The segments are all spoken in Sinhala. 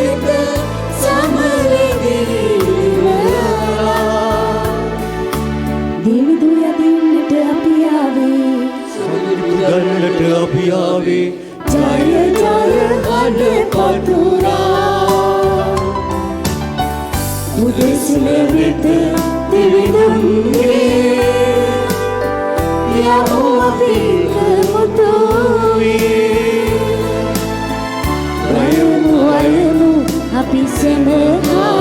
වෙත සමරදී දෙවිදු යදින්නට අපි ආවේ ගන්නට අපි ආවේ ජය ජය අඩ පතුරා උදෙසින වෙත දෙවිදුන්ගේ යමු අපි අයමු අපි සෙනගා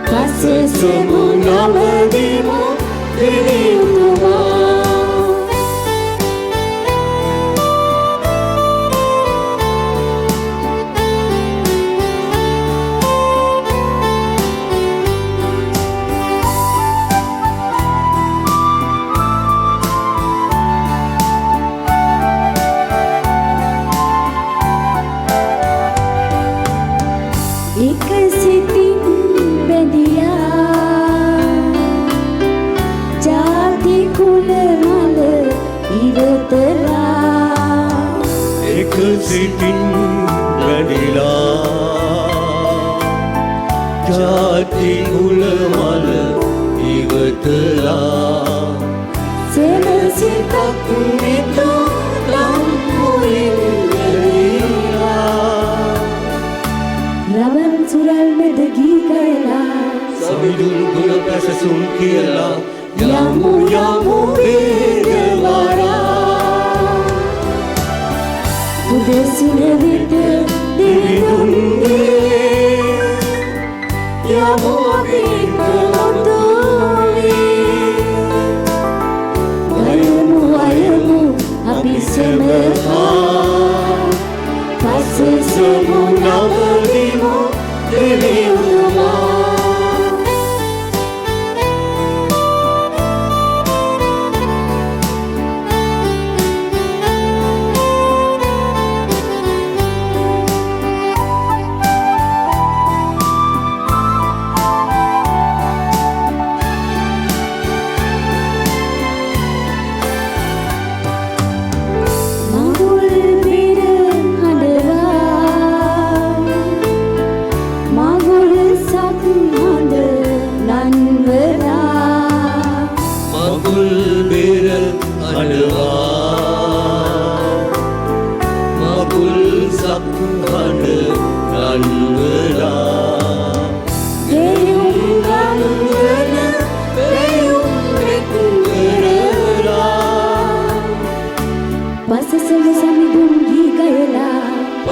පසෙසමු නවදිමු දෙවිතුමා සිටින් වැඩිලා ජාති කුල මල ඉවතලා සෙනසිතක් නිතු ලම්පුයින් ගලීලා රවන් සුරල් මෙද ගී ගයලා සවිදුන් ගුණ පැසසුම් කියලා යමු යමු වේගවරා උදෙසින වෙත දෙවිදුන්ගේ යමු අපි අයමු අපි සෙනගා පසෙසමු නවදිමු දෙවිතුමා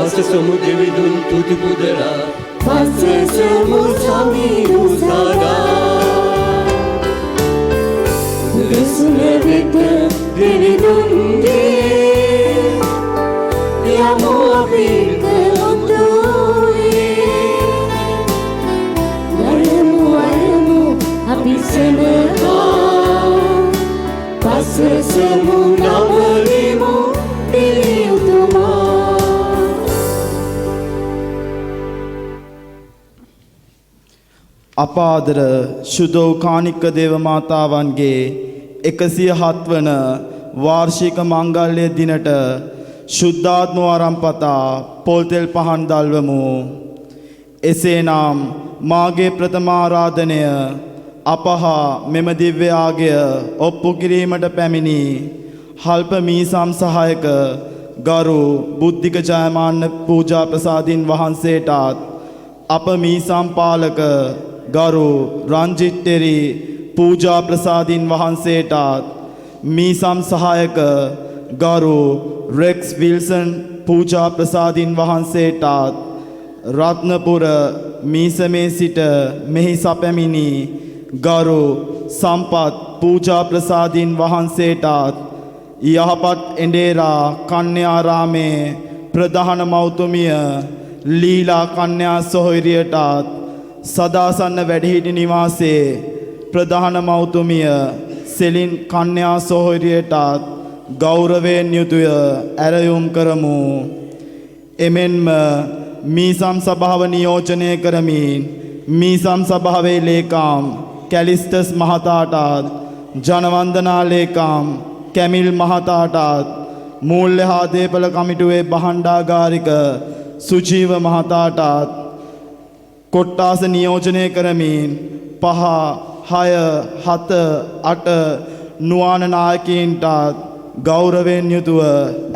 පසෙසමු දෙවිදුන් තුති පුදලා පසෙසමු සමිඳු සදා උදෙසින වෙත දෙවිදුන්ගේ යමු අපි අයමු අපි සෙනගා පසෙසමු නවදිමු දෙවිතුමා අපාදර ශුද්ධෝකානික දේව මාතාවන්ගේ 107 වන වාර්ෂික මංගල්‍ය දිනට ශුද්ධාත්ම ආරම්පතා පොල්තෙල් පහන් දල්වමු. එසේනම් මාගේ ප්‍රථම ආරාධනය අපහා මෙම දිව්‍ය ආගය ඔප්පු කිරීමට පැමිණි හල්ප මීසම් සහායක ගරු බුද්ධික ජයමාන්න පූජා ප්‍රසාදින් වහන්සේටත් අප මීසම් පාලක ගරු රංජිත් ටෙරි පූජා ප්‍රසාදින් වහන්සේටත් මීසම් සහායක ගරු රෙක්ස් විල්සන් පූජා ප්‍රසාදින් වහන්සේටත් රත්නපුර මීසමේ සිට මෙහි සැපැමිණි ගරු සම්පත් පූජා ප්‍රසාදින් වහන්සේටත් යහපත් එඬේරා කන්‍යාරාමේ ප්‍රධාන මෞතුමිය ලීලා කන්‍යා සොහොයුරියටත් සදාසන්න වැඩිහිටි නිවාසයේ ප්‍රධාන මෞතුමිය සෙලින් කන්‍යා සොහොයුරියටත් ගෞරවයෙන් යුතුය ඇරයුම් කරමු. එමෙන්ම මීසම් සභාව නියෝජනය කරමින් මීසම් සභාවේ ලේකම් කැලිස්ටස් මහතාටත් ජනවන්දනා ලේකම් කැමිල් මහතාටත් මූල්‍ය හා දේපල කමිටුවේ භාණ්ඩාගාරික සුජීව මහතාටත් කොට්ටාස නියෝජනය කරමින් 5, 6, 7, 8 නුවණ නායකයින්ටත් ගෞරවයෙන් යුතුව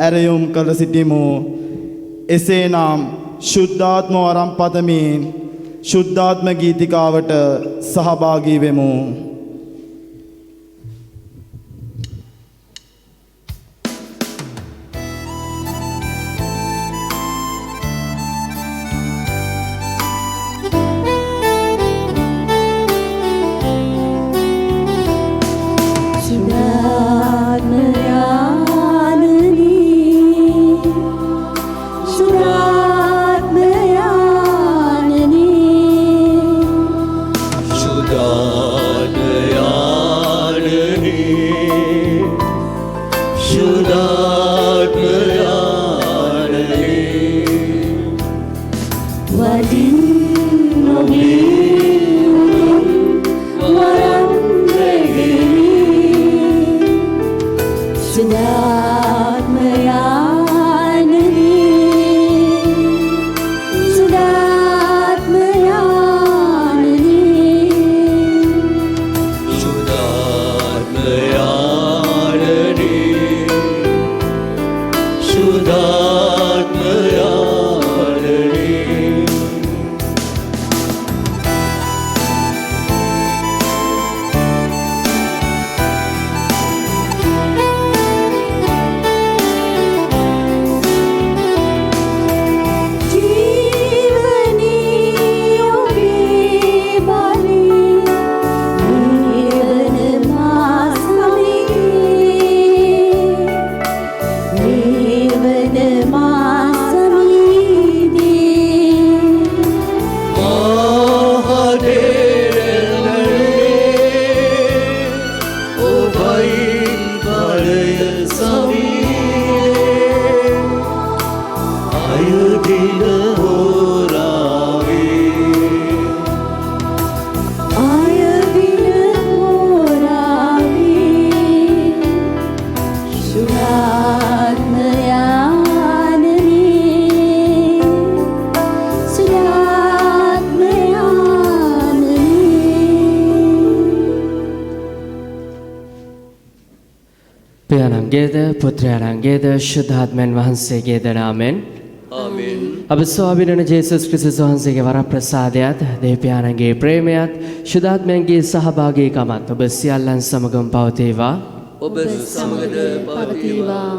ඇරයුම් කළ සිටිමු. එසේනම් ශුද්ධාත්ම වරම් පතමින් ශුද්ධාත්ම ගීතිකාවට සහභාගී වෙමු. පියාණන්ගේද පුත්‍රයාණන්ගේද ශුද්ධාත්මයන් වහන්සේගේද නාමෙන් ආමෙන්. අප ස්වාමිනන ජේසුස් ක්‍රිස්තුස් වහන්සේගේ වරප්‍රසාදයත් දෙවියන්ගේ ප්‍රේමයත් ශුද්ධාත්මයන්ගේ සහභාගීකමත් ඔබ සියල්ලන් සමගම පවතිවා. ඔබ සමගද පවතිවා.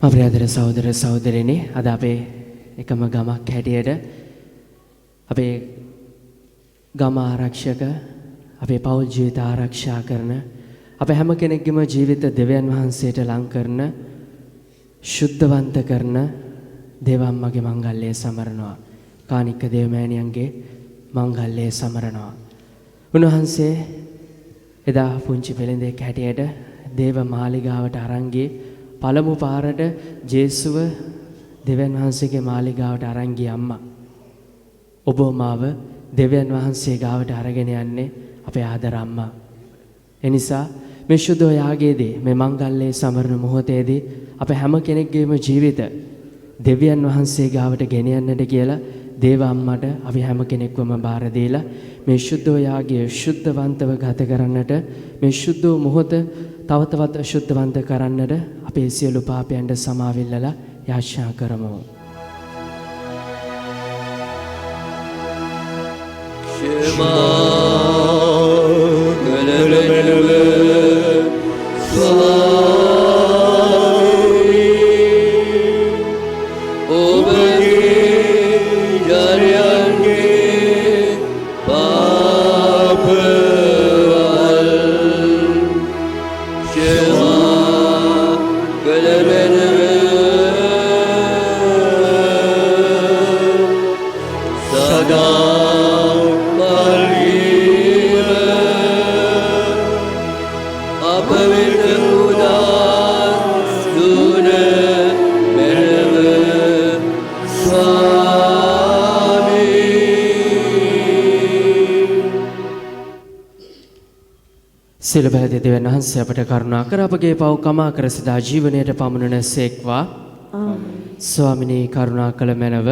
අපේ සහෝදර සහෝදරියනි අද අපේ එකම ගමක් හැටියට අපේ ගම ආරක්ෂක අපේ පෞල් ජීවිත ආරක්ෂා කරන අපේ හැම කෙනෙක්ගේම ජීවිත දෙවියන් වහන්සේට ලං කරන ශුද්ධවන්ත කරන දේවම්මගේ මංගල්‍යය සමරනවා. කානික දේවමෑණියන්ගේ මංගල්‍යය සමරනවා. උන්වහන්සේ එදා පුංචි පෙළෙන්දෙක් හැටියට දේව මාලිගාවට අරන් ගියේ පළමු පාරට ජේසුව දෙවියන් වහන්සේගේ මාලිගාවට අරන් ගිය අම්මා. ඔබ මාව දෙවියන් වහන්සේ ගාවට අරගෙන යන්නේ අපේ ආදර අම්මා. එනිසා මේ සුද්ධ යාගයේදී මේ මංගල්‍යයේ සමරන මොහොතේදී අපේ හැම කෙනෙක්ගේම ජීවිත දෙවියන් වහන්සේ ගාවට ගෙනියන්නට කියලා දේව අම්මට අපි හැම කෙනෙක්වම බාර දීලා මේ සුද්ධ යාගයේ ශුද්ධවන්තව ගත කරන්නට මේ සුද්ධ මොහොත තව තවත් ශුද්ධවන්ත කරන්නට අපේ සියලු පාපයන්ට සමාවිල්ලලා යාචනා කරමු. Shema Galabelebe Swami Obage Jaryange Papaval Shema Galabelebe Sada සියලු බැලදී දෙවියන් වහන්සේ අපට කරුණා කර අපගේ පව් කමා කර සදා ජීවනයට පමුණුන සේක්වා. ස්වාමිනී කරුණා කළ මැනව.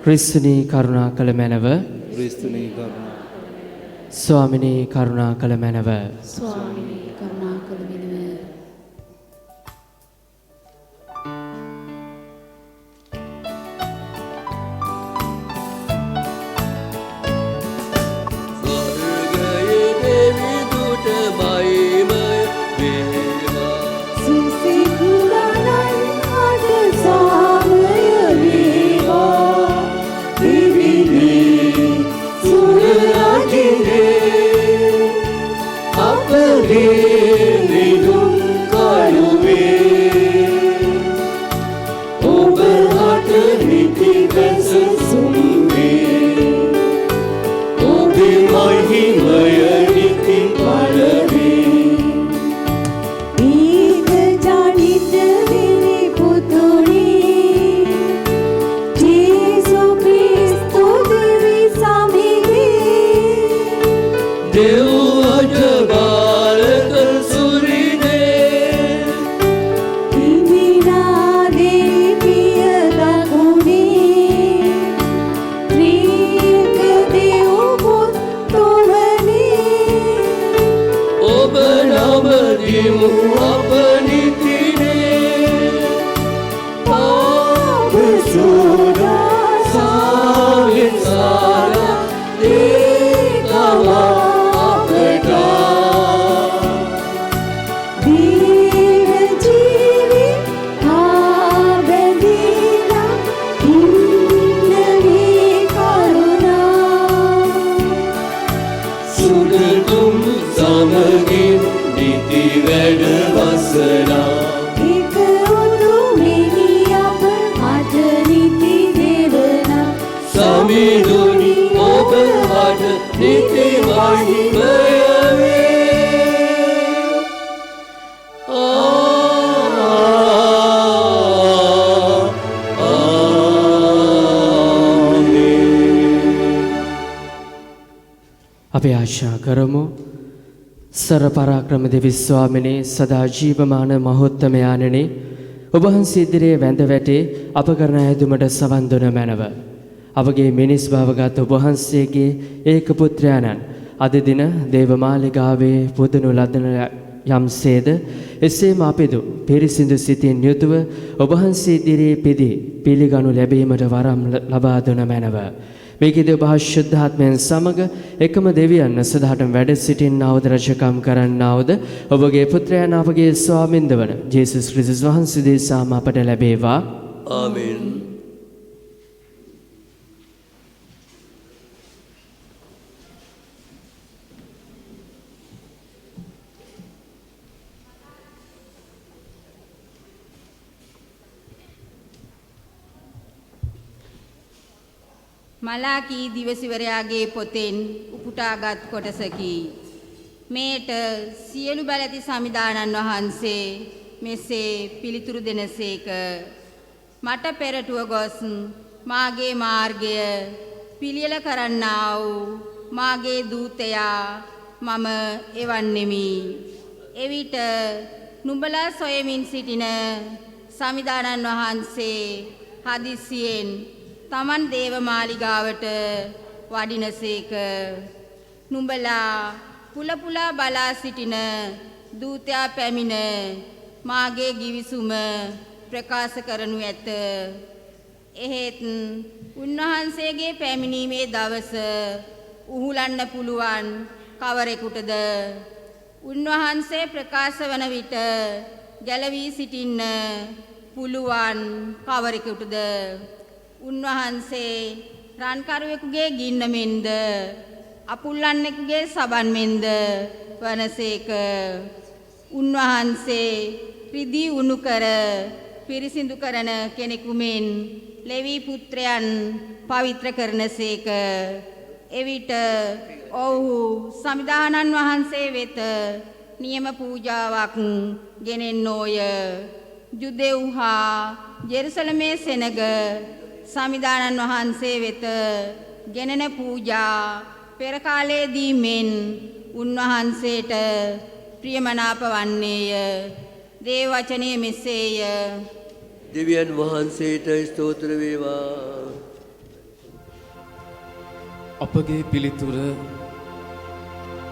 ක්‍රිස්තුනී කරුණා කළ මැනව. ක්‍රිස්තුනී කරුණා. ස්වාමිනී කරුණා කළ මැනව. ස්වාමිනී කරුණා කළ මෙනව. ස්වර්ගයේ දෙවිදුට මහිමය වේවා. සිසිකුරණන් අද සාමය වේවා. දිවිදී සුර රජිනේ අපගේ නිදුක් කරුවේ. ඔබ හට නිති බැස සුම්වේ. ඔබේ මහිමය නිති බලවේ. ඊත ජනිත විනි පුතුනි ජේසු ක්‍රිස්තු දෙවි සමිගේ. දෙව් අජබාලක සුරිනේ. හිමිනා දේවිය දකුණේ. ත්‍රික දෙව් පුතුවනේ. ඔබ නමදිමු අප නිතිනේ. පාප සෝදා සාවින් සාරා දේකවා අපට. දීව ජීවි ආබැදීලා ඉන්නවී කරුණා. සුගතුම් සමගින් නිති වැඩ වසනා. එක උතුමෙනි අප අද නිති දෙවනා. සමිඳුනි ඔබ හට නිති මහිමය වේ. අපි ආශා කරමු සර පරාක්‍රම දෙවි ස්වාමිනේ සදා ජීවමාන මහෝත්තමයාණනි ඔබ වහන්සේ ඉදිරියේ වැඳ වැටේ අප කරන ඇදුමට සවන් දුන මැනව. අපගේ මිනිස් භවගත ඔබ වහන්සේගේ ඒක පුත්‍රයාණන් අද දින දේවමාලිගාවේ පුදනු ලදන යම්සේද එසේම අපිදු පිරිසිදු සිතින් යුතුව ඔබ වහන්සේ ඉදිරියේ පිදී පිළිගනු ලැබීමට වරම් ලබා දුන මැනව. මේකෙද ඔබ ශුද්ධාත්මයන් සමග එකම දෙවියන් සදාටම වැඩ සිටින්නවද රජකම් කරන්නවද ඔබගේ පුත්‍රයන් අපගේ ස්වාමින්ද වන ජේසුස් ක්‍රිස්තුස් වහන්සේ දේශාම අපට ලැබේවා. ආමෙන්. මලාකී දිවසිවරයාගේ පොතෙන් උපුටාගත් කොටසකි. මේට සියලු බැලති සමිදානන් වහන්සේ මෙසේ පිළිතුරු දෙනසේක. මට පෙරටුව ගොස් මාගේ මාර්ගය පිළියෙල කරන්නා වූ මාගේ දූතයා මම එවන්නෙමි. එවිට නුඹලා සොයමින් සිටින සමිදානන් වහන්සේ හදිසියෙන් තමන් දේවමාලිගාවට වඩිනසේක. නුඹලා පුලපුලා බලා සිටින දූතයා පැමිණ මාගේ ගිවිසුම ප්‍රකාශ කරනු ඇත. එහෙත් උන්වහන්සේගේ පැමිණීමේ දවස උහුලන්න පුළුවන් කවරෙකුටද? උන්වහන්සේ ප්‍රකාශ වන විට ගැලවී සිටින්න පුළුවන් කවරෙකුටද? උන්වහන්සේ රන්කරුවෙකුගේ ගින්න මෙන්ද අපුල්ලන්නෙකුගේ සබන් මෙන්ද වනසේක. උන්වහන්සේ රිදී උණු කර පිරිසිදු කරන කෙනෙකු මෙන් ලෙවී පුත්‍රයන් පවිත්‍ර කරනසේක. එවිට ඔවුහු සමිදානන් වහන්සේ වෙත නියම පූජාවක් ගෙනෙන්නෝය. ජුදෙව් හා ජෙරුසලමේ සෙනග සමිදානන් වහන්සේ වෙත ගෙනෙන පූජා පෙර කාලයේදී මෙන් උන්වහන්සේට ප්‍රියමනාප වන්නේය. දේව වචනය මෙසේය. දෙවියන් වහන්සේට ස්තෝත්‍ර වේවා. අපගේ පිළිතුර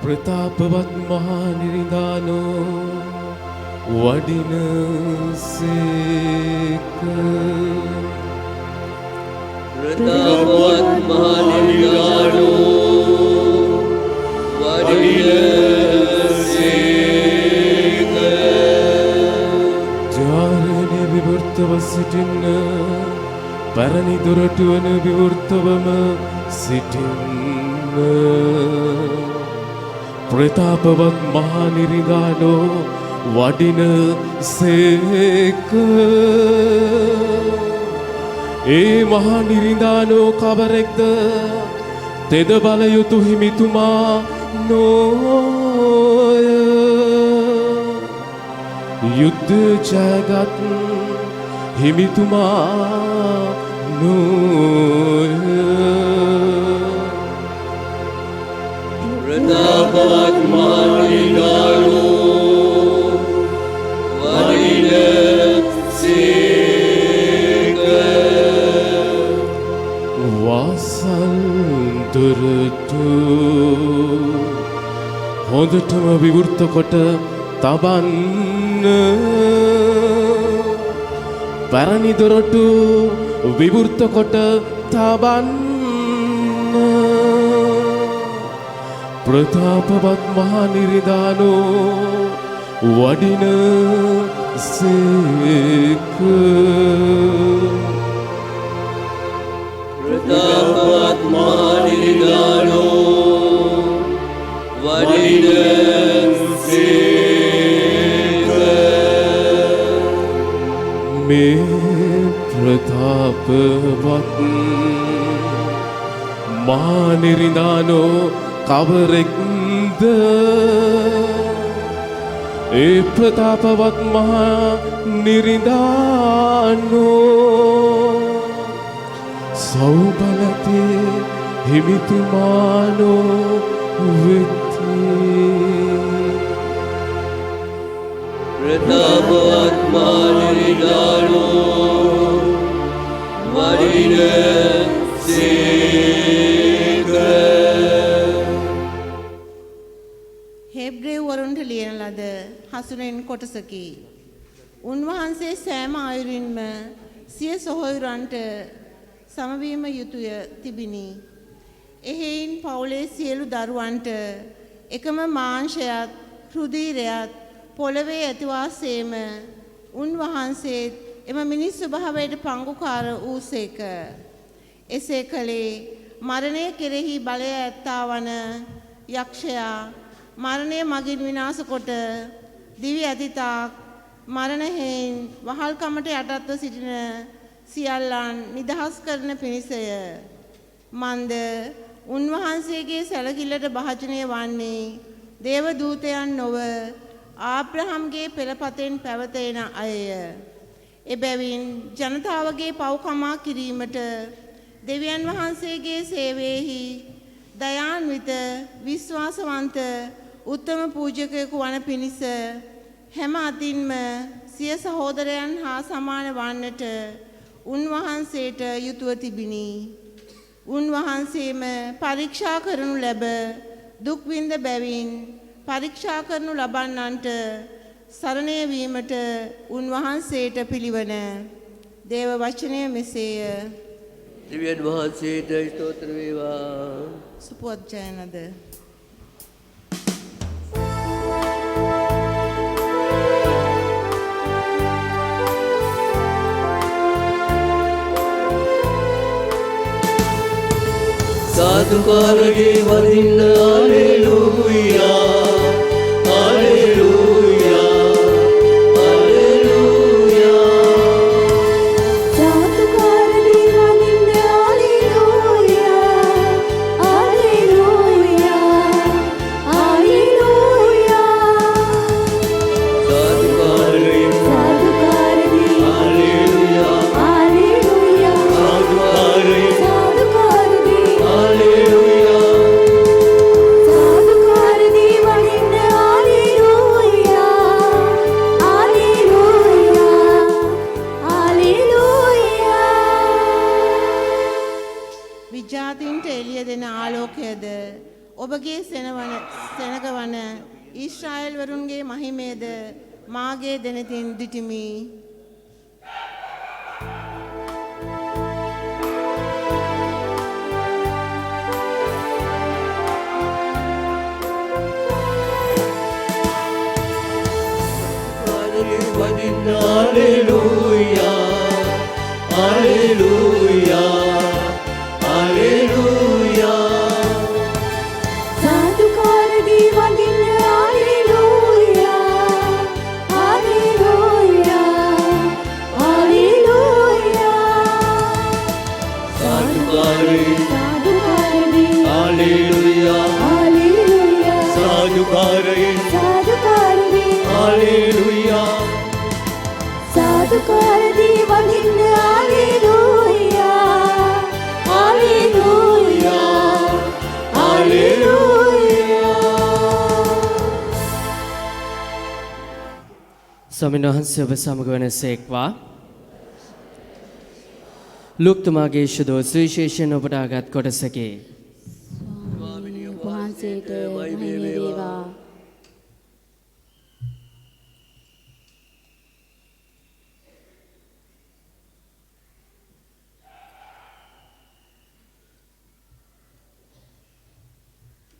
ප්‍රතාපවත් මහා නිරිඳානෝ වඩිනසේක. ප්‍රතාපවත් මහා නිරිඳානෝ වඩිනසේක. ජාරණය විවෘතව සිටින්න, පැරණි දොරටුවන විවෘතවම සිටින්න. ප්‍රතාපවත් මහා නිරිඳානෝ වඩිනසේක. ඒ මහා නිරිඳානෝ කවරෙක්ද? තෙද බල යුතු හිමිතුමා නොය. යුද්ධ ජයගත් හිමිතුමා නොය. ප්‍රතාපවත් මහා නිරිඳානෝ වඩිනසේක. වාසල්දොරටු හොඳටම විවෘත කොට තබන්න. පැරණි දොරටු විවෘත කොට තබන්න. ප්‍රතාපවත් මහා නිරිඳානෝ වඩිනසේක. ප්‍රතාපවත් මහා නිරිඳානෝ වඩිනසේක. මේ ප්‍රතාපවත් මහා නිරිඳානෝ කවරෙක්ද? ඒ ප්‍රතාපවත් මහා නිරිඳානෝ සෞබලතේ හිමිතුමානෝ වෙති. ප්‍රතාපවත් මහා නිරිඳානෝ වඩිනසේක. හෙබ්‍රේව් වරුන්ට ලියන ලද හසුනෙන් කොටසකි. උන්වහන්සේ සෑම අයුරින්ම සිය සොහොයුරන්ට සමවීම යුතුය තිබිනි. එහෙයින් පවුලේ සියලු දරුවන්ට එකම මාංශයත් රුධිරයත් පොළවේ ඇතිවාසේම උන්වහන්සේ එම මිනිස් ස්වභාවයට පංගුකාර වූසේක. එසේ කළේ මරණය කෙරෙහි බලය ඇත්තා වන යක්ෂයා මරණය මගින් විනාශ කොට දිවි ඇතිතාක් මරණ හේයින් වහල්කමට යටත්ව සිටින සියල්ලන් නිදහස් කරන පිණිසය. මන්ද උන්වහන්සේගේ සැලකිල්ලට භාජනය වන්නේ දේව දූතයන් නොව ආබ්‍රහම්ගේ පෙළපතෙන් පැවතෙන අයය. එබැවින් ජනතාවගේ පව්කමා කිරීමට දෙවියන් වහන්සේගේ සේවයෙහි දයාන්විත විශ්වාසවන්ත උත්තම පූජකයෙකු වන පිණිස හැම අතින්ම සිය සහෝදරයන් හා සමාන වන්නට උන්වහන්සේට යුතුව තිබිනි. උන්වහන්සේම පරීක්ෂා කරනු ලැබ දුක් විඳ බැවින් පරීක්ෂා කරනු ලබන්නන්ට සරණය වීමට උන්වහන්සේට පිළිවන. දේව වචනය මෙසේය. දෙවියන් වහන්සේට ස්තෝත්‍ර වේවා. සුපුවත් ජයනද. සාදුකාරගේ වදින්න හලෙලූයා හලෙලූයා හලෙලූයා. සාදුකාරදී වඳින්න හලෙලූයා හලෙලූයා හලෙලූයා. සාදුකාරගේ සාදුකාරදී හලෙලූයා හලෙලූයා සාදුකාරගේ සාදුකාරදී හලෙලූයා සාදුකාරදී ඔවුන්ගේ සෙනගවන ඊශ්‍රායෙල් වරුන්ගේ මහිමේද මාගේ දෙනතින් දිටිමි. Hallelujah, hallelujah, hallelujah. සාදුකාරදී වඳින්න හalleluya හalleluya හalleluya Sadhukaree, සාදුකාරදී hallelujah, හalleluya sadhukaree, සාදුකාරදී hallelujah. සාදුකාරදී වඳින්න හalleluya හalleluya හalleluya ස්වාමීන් වහන්සේ ඔබ සමග වනසේක්වා. ලුක්තුමාගේ ශුද්ධ සුවිශේෂයෙන් ඔබට ආගත් කොටසකේ වහන්සේට මහිම වේවා.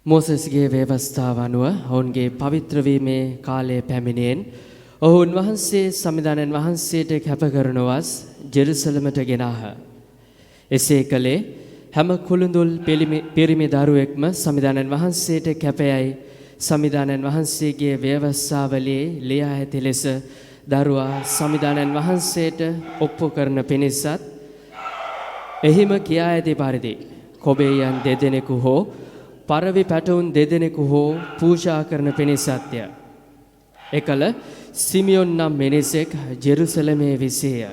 මෝසෙස්ගේ ව්‍යවස්ථාව අනුව ඔවුන්ගේ පවිත්‍ර වීමේ කාලය පැමිණෙන් ඔහු උන්වහන්සේ සමිදානයන් වහන්සේට කැප කරනවස් ජෙරුසලමට ගෙනාහ. එසේ කළේ හැම කුළුඳුල් පිරිමි දරුවෙක්ම සමිදානයන් වහන්සේට කැපයයි සමිදානයන් වහන්සේගේ ව්‍යවස්ථාවලියේ ලියා ඇති ලෙස දරුවා සමිදානයන් වහන්සේට ඔප්පු කරන පිණිසත් එහිම කියා ඇති පරිදි කොබේයන් දෙදෙනෙකු හෝ පරවි පැටවුන් දෙදෙනෙකු හෝ පූජා කරන පිණිසත්ය. එකල සිමියොන් නම් මිනිසෙක් ජෙරුසලමේ විසේය.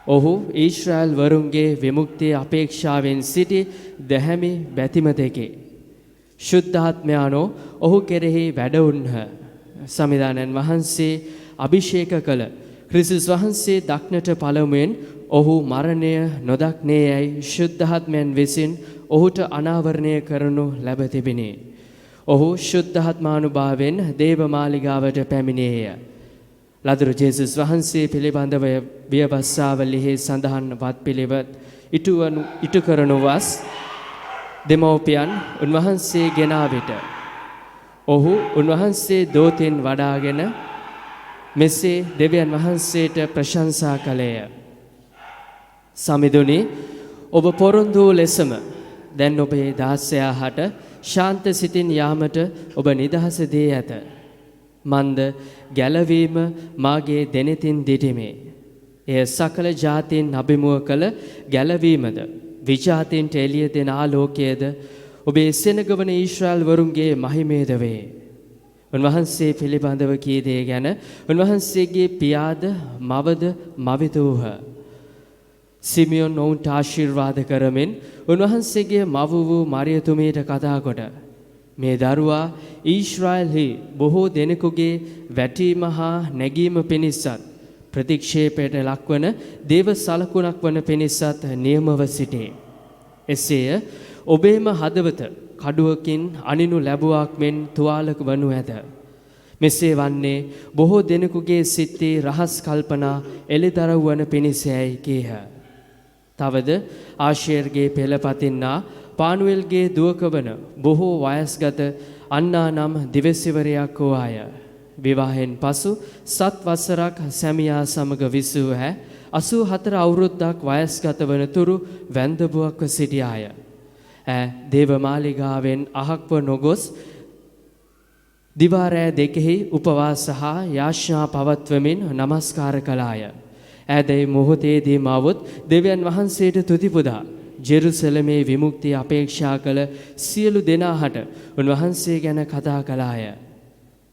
ඔහු ඊශ්‍රායල් වරුන්ගේ විමුක්තිය අපේක්ෂාවෙන් සිටි දැහැමි බැතිමතෙකි. ශුද්ධාත්මයානෝ ඔහු කෙරෙහි වැඩවුන්හ. සමිදානයන් වහන්සේ අභිෂේක කළ ක්‍රිස්තුස් වහන්සේ දක්නට පළමුවෙන් ඔහු මරණය නොදක්නේ යයි ශුද්ධාත්මයන් විසින් ඔහුට අනාවරණය කරනු ලැබ තිබිණි. ඔහු ශුද්ධාත්මානුභාවයෙන් දේවමාලිගාවට පැමිණියේය. ලදරු ජේසුස් වහන්සේ පිළිබඳව ව්‍යවස්ථාවලියෙහි සඳහන් වත්පිළිවෙත් ඉටු කරනු වස් දෙමව්පියන් උන්වහන්සේ ගෙනා විට ඔහු උන්වහන්සේ දෝතින් වඩාගෙන මෙසේ දෙවියන් වහන්සේට ප්‍රශංසා කළේය. සමිඳුනි ඔබ පොරොන්දු ලෙසම දැන් ඔබේ දාසයා හට ශාන්ත සිතින් යාමට ඔබ නිදහස දී ඇත. මන්ද ගැලවීම මාගේ දෙනෙතින් දිටිමි. එය සකල ජාතීන් අභිමුව කළ ගැලවීමද විජාතීන්ට එළිය දෙන ආලෝකයේද ඔබේ සෙනගවන ඊශ්‍රායල් වරුන්ගේ මහිමේද වේ. උන්වහන්සේ පිළිබඳව කී දේ ගැන උන්වහන්සේගේ පියාද මවද මවිත වූහ. සිමියොන් ඔවුන්ට ආශිර්වාද කරමින් උන්වහන්සේගේ මව වූ මරියතුමියට කතා කොට මේ දරුවා ඊශ්‍රායල්හි බොහෝ දෙනෙකුගේ වැටීම හා නැගීම පිණිසත් ප්‍රතික්ෂේපයට ලක්වන දේව සලකුණක් වන පිණිසත් නියමව සිටේ. එසේය ඔබේම හදවත කඩුවකින් අනිනු ලැබුවක් මෙන් තුවාලක වනු ඇත. මෙසේ වන්නේ බොහෝ දෙනෙකුගේ සිත්තේ රහස් කල්පනා එළිදරව් වන පිණිසයි කීහ. තවද ආශේර්ගේ පෙළපතින්නා පානුවෙල්ගේ දුවක වන බොහෝ වයස්ගත අන්නා නම් දිවසිවරයක් වූ අය. විවාහයෙන් පසු 7 වසරක් සැමියා සමග විසූ හැ 84 අවුරුද්දක් වයස්ගත වන තුරු වැන්දබුවක්ව සිටියාය. දේවමාලිගාවෙන් අහක්ව නොගොස් දිවාරෑ දෙකෙහි උපවාස හා යාඥා පවත්වමින් නමස්කාර කළාය. ඈදැයි මොහොතේදී මවුත් දෙවියන් වහන්සේට තුති පුදා ජෙරුසලමේ විමුක්තිය අපේක්ෂා කළ සියලු දෙනාහට උන්වහන්සේ ගැන කතා කළාය.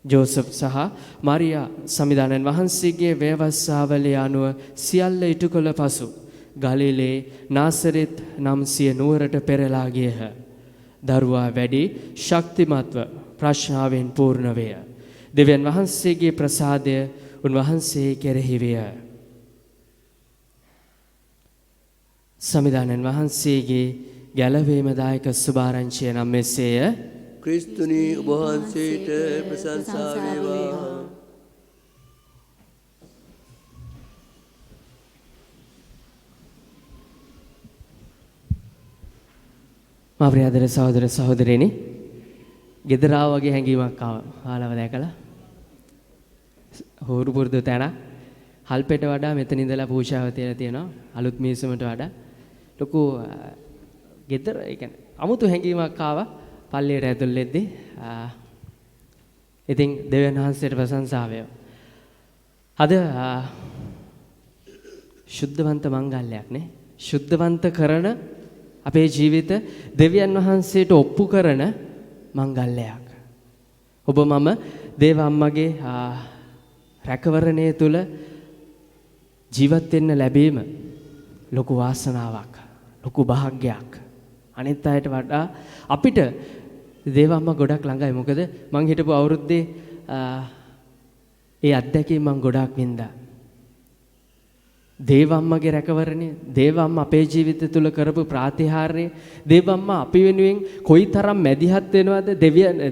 ජෝසප් සහ මරියා සමිදානයන් වහන්සේගේ ව්‍යවස්ථාවලිය අනුව සියල්ල ඉටු කළ පසු ගලිලේ නාසරෙත් නම් සිය නුවරට පෙරලා ගියහ. දරුවා වැඩි ශක්තිමත්ව ප්‍රඥාවෙන් පූර්ණ වේ. දෙවියන් වහන්සේගේ ප්‍රසාදය උන්වහන්සේ කෙරෙහි වේ. සමිදානයන් වහන්සේගේ ගැලවීමදායක සුභාරංචිය නම් මෙසේය. ක්‍රිස්තුනි ඔබ වහන්සේට ප්‍රශංසා වේවා. මා ප්‍රියදර සහෝදර සහෝදරියනි, ගෙදරා වගේ හැඟීමක් ආලව දැකලා හොරු පුරුදු තැන හල්පෙට වඩා මෙතන ඉඳලා පූජාව තියලා තියෙනවා. අලුත් මිනිසුන්ට වඩා ලොකු ගෙදර ඒ කියන්නේ අමුතු හැඟීමක් ආවා පල්ලියට ඇතුල් වෙද්දී. ඉතින් දෙවියන් වහන්සේට ප්‍රශංසා වේවා. අද ශුද්ධවන්ත මංගල්‍යයක් නේ. ශුද්ධවන්ත කරන අපේ ජීවිත දෙවියන් වහන්සේට ඔප්පු කරන මංගල්‍යයක්. ඔබ මම දේව අම්මගේ රැකවරණය තුල ජීවත් වෙන්න ලැබීම ලොකු වාසනාවක්, ලොකු භාග්යක්. අනිත් අයට වඩා අපිට දේව අම්මා ගොඩක් ළඟයි. මොකද මං හිටපු අවුරුද්දේ ඒ අත්දැකීම් මං ගොඩක් වින්දා. දේව අම්මගේ රැකවරණය, දේව අම්මා අපේ ජීවිත තුල කරපු ප්‍රාතිහාර්ය, දේව අම්මා අපි වෙනුවෙන් කොයිතරම් මැදිහත් වෙනවද,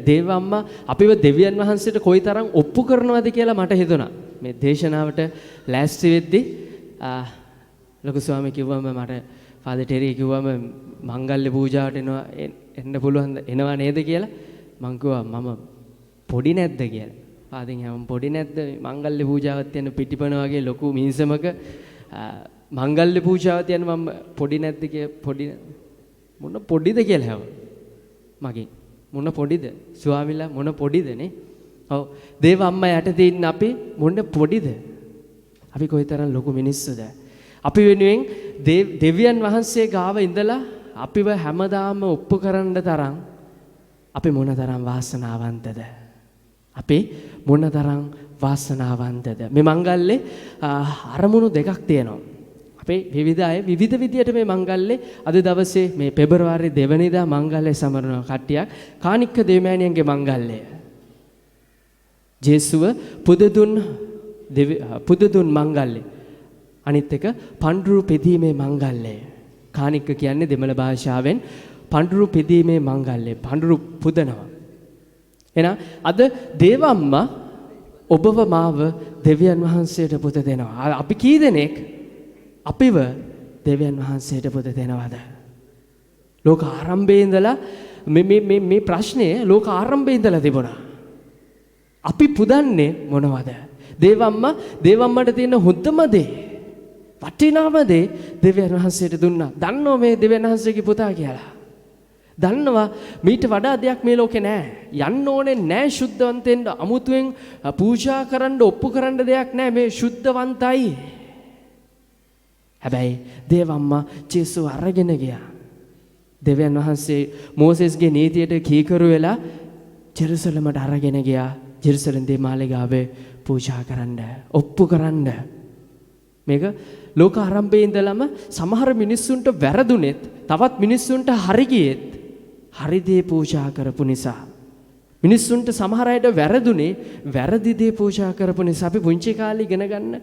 දේව අම්මා අපිව දෙවියන් වහන්සේට කොයිතරම් ඔප්පු කරනවද කියලා මට හිතුණා. මේ දේශනාවට ලෑස්ති වෙද්දී ලොකු ස්වාමී කිව්වම මට ෆාදර් ටෙරි කිව්වම මංගල්‍ය පූජාවට එන්න පුළුවන් එනවා නේද කියලා මං කිව්වා මම පොඩි නැද්ද කියලා. පාදින් හැම පොඩි නැද්ද මංගල්‍ය පූජාවත් යන පිටිපණ වගේ ලොකු මිනිසමක මංගල්‍ය පූජාවත් යන මම පොඩි නැද්ද කිය පොඩි මොන පොඩිද කියලා හැම මගේ මොන පොඩිද ස්වාමිලා මොන පොඩිද නේ. ඔව් දේව අම්මා යටතේ ඉන්න අපි මොන පොඩිද. අපි කොයිතරම් ලොකු මිනිස්සුද. අපි වෙනුවෙන් දෙවියන් වහන්සේ ගාව ඉඳලා අපිව හැමදාම ඔප්පු කරන්න තරම් අපි මොන තරම් වාසනාවන්තද. අපි මොන තරම් වාසනාවන්තද. මේ මංගල්‍යේ අරමුණු දෙකක් තියෙනවා. අපේ විවිධ අය විවිධ විදියට මේ මංගල්‍යේ අද දවසේ මේ පෙබරවාරි 2 වෙනිදා මංගල්‍ය සමරන කට්ටියක් කානික්ක දේවමෑණියන්ගේ මංගල්‍යය. ජේසුව පුදදුන් මංගල්‍ය. අනිත් එක පඬුරු පෙදීමේ මංගල්‍යය. කානික්ක කියන්නේ දෙමළ භාෂාවෙන් පඬුරු පෙදීමේ මංගල්‍යය. පඬුරු පුදනවා. එහෙනම් අද දේව අම්මා ඔබව මාව දෙවියන් වහන්සේට පුද දෙනවා. අපි කී දෙනෙක් අපිව දෙවියන් වහන්සේට පුද දෙනවද? ලෝක ආරම්භයේ ඉඳලා මේ ප්‍රශ්නේ ලෝක ආරම්භයේ ඉඳලා තිබුණා. අපි පුදන්නේ මොනවද? දේව අම්මට තියෙන හොඳම දේ, වටිනාම දේ දෙවියන් වහන්සේට දුන්නා. දන්නෝ මේ දෙවියන් වහන්සේගේ පුතා කියලා. දන්නවා මීට වඩා දෙයක් මේ ලෝකේ නැහැ. යන්න ඕනේ නැහැ ශුද්ධවන්තෙන් අමුතුවෙන් පූජා කරන්න ඔප්පු කරන්න දෙයක් නැහැ. මේ ශුද්ධවන්තයි. හැබැයි දේව අම්මා ජේසුව අරගෙන ගියා. දෙවියන් වහන්සේ මෝසෙස්ගේ නීතියට කීකරු වෙලා ජෙරුසලමට අරගෙන ගියා. ජෙරුසලම් දේමාලිගාවේ පූජා කරන්න, ඔප්පු කරන්න. මේක ලෝක ආරම්භයේ ඉඳලම සමහර මිනිස්සුන්ට වැරදුනෙත්, තවත් මිනිස්සුන්ට හරි ගියෙත් හරි දේ පූජා කරපු නිසා. මිනිස්සුන්ට සමහර අයට වැරදුනේ වැරදි දේ පූජා කරපු නිසා. අපි පුංචි කාලේ ඉගෙන ගන්න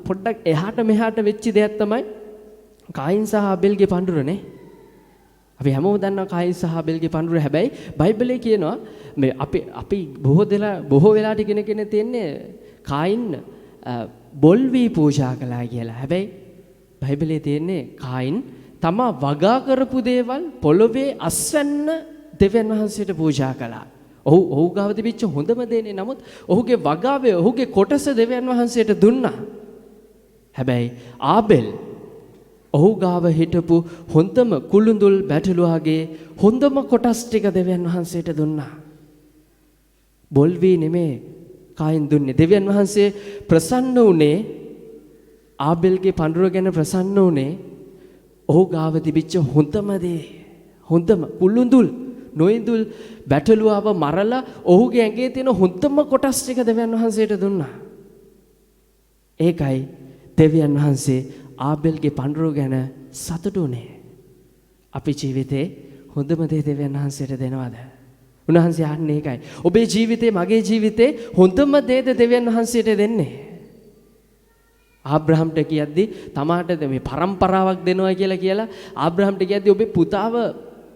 පොඩ්ඩක් එහාට මෙහාට වෙච්ච දෙයක් තමයි කායින් සහ ආබෙල්ගේ පඬුරනේ. අපි හැමෝම දන්නවා කායින් සහ ආබෙල්ගේ පඬුර. හැබැයි බයිබලයේ කියනවා මේ අපි බොහෝ වෙලාට ඉගෙන තියෙන්නේ කායින් බොල් වී පූජා කළා කියලා. හැබැයි බයිබලයේ තියෙන්නේ කායින් තමා වගා කරපු දේවල් පොළොවේ අස්වැන්න දෙවියන් වහන්සේට පූජා කළා. ඔහු ගාව තිබිච්ච හොඳම දේනේ. නමුත් ඔහුගේ වගාවේ ඔහුගේ කොටස දෙවියන් වහන්සේට දුන්නා. හැබැයි ආබෙල් ඔහු ගාව හිටපු හොඳම කුළුඳුල් බැටළුවාගේ හොඳම කොටස් ටික දෙවියන් වහන්සේට දුන්නා. බොල් වී නෙමේ කායින් දුන්නේ. දෙවියන් වහන්සේ ප්‍රසන්න වුණේ ආබෙල්ගේ පඬුර ගැන ප්‍රසන්න වුණේ ඔහු ගාව තිබිච්ච හොඳම දේ, හොඳම කුළුඳුල් නොඉඳුල් බැටළුවාව මරලා ඔහුගේ ඇඟේ තියෙන හොඳම කොටස් ටික දෙවියන් වහන්සේට දුන්නා. ඒකයි දෙවියන් වහන්සේ ආබෙල්ගේ පඬුර ගැන සතුටු වුණේ. අපි ජීවිතේ හොඳම දේ දෙවියන් වහන්සේට දෙනවද? උන්වහන්සේ අහන්නේ ඒකයි. ඔබේ ජීවිතේ, මගේ ජීවිතේ හොඳම දේද දෙවියන් වහන්සේට දෙන්නේ? ආබ්‍රහම්ට කියද්දි තමාට මේ පරම්පරාවක් දෙනවා කියලා ආබ්‍රහම්ට කියද්දි ඔබේ පුතාව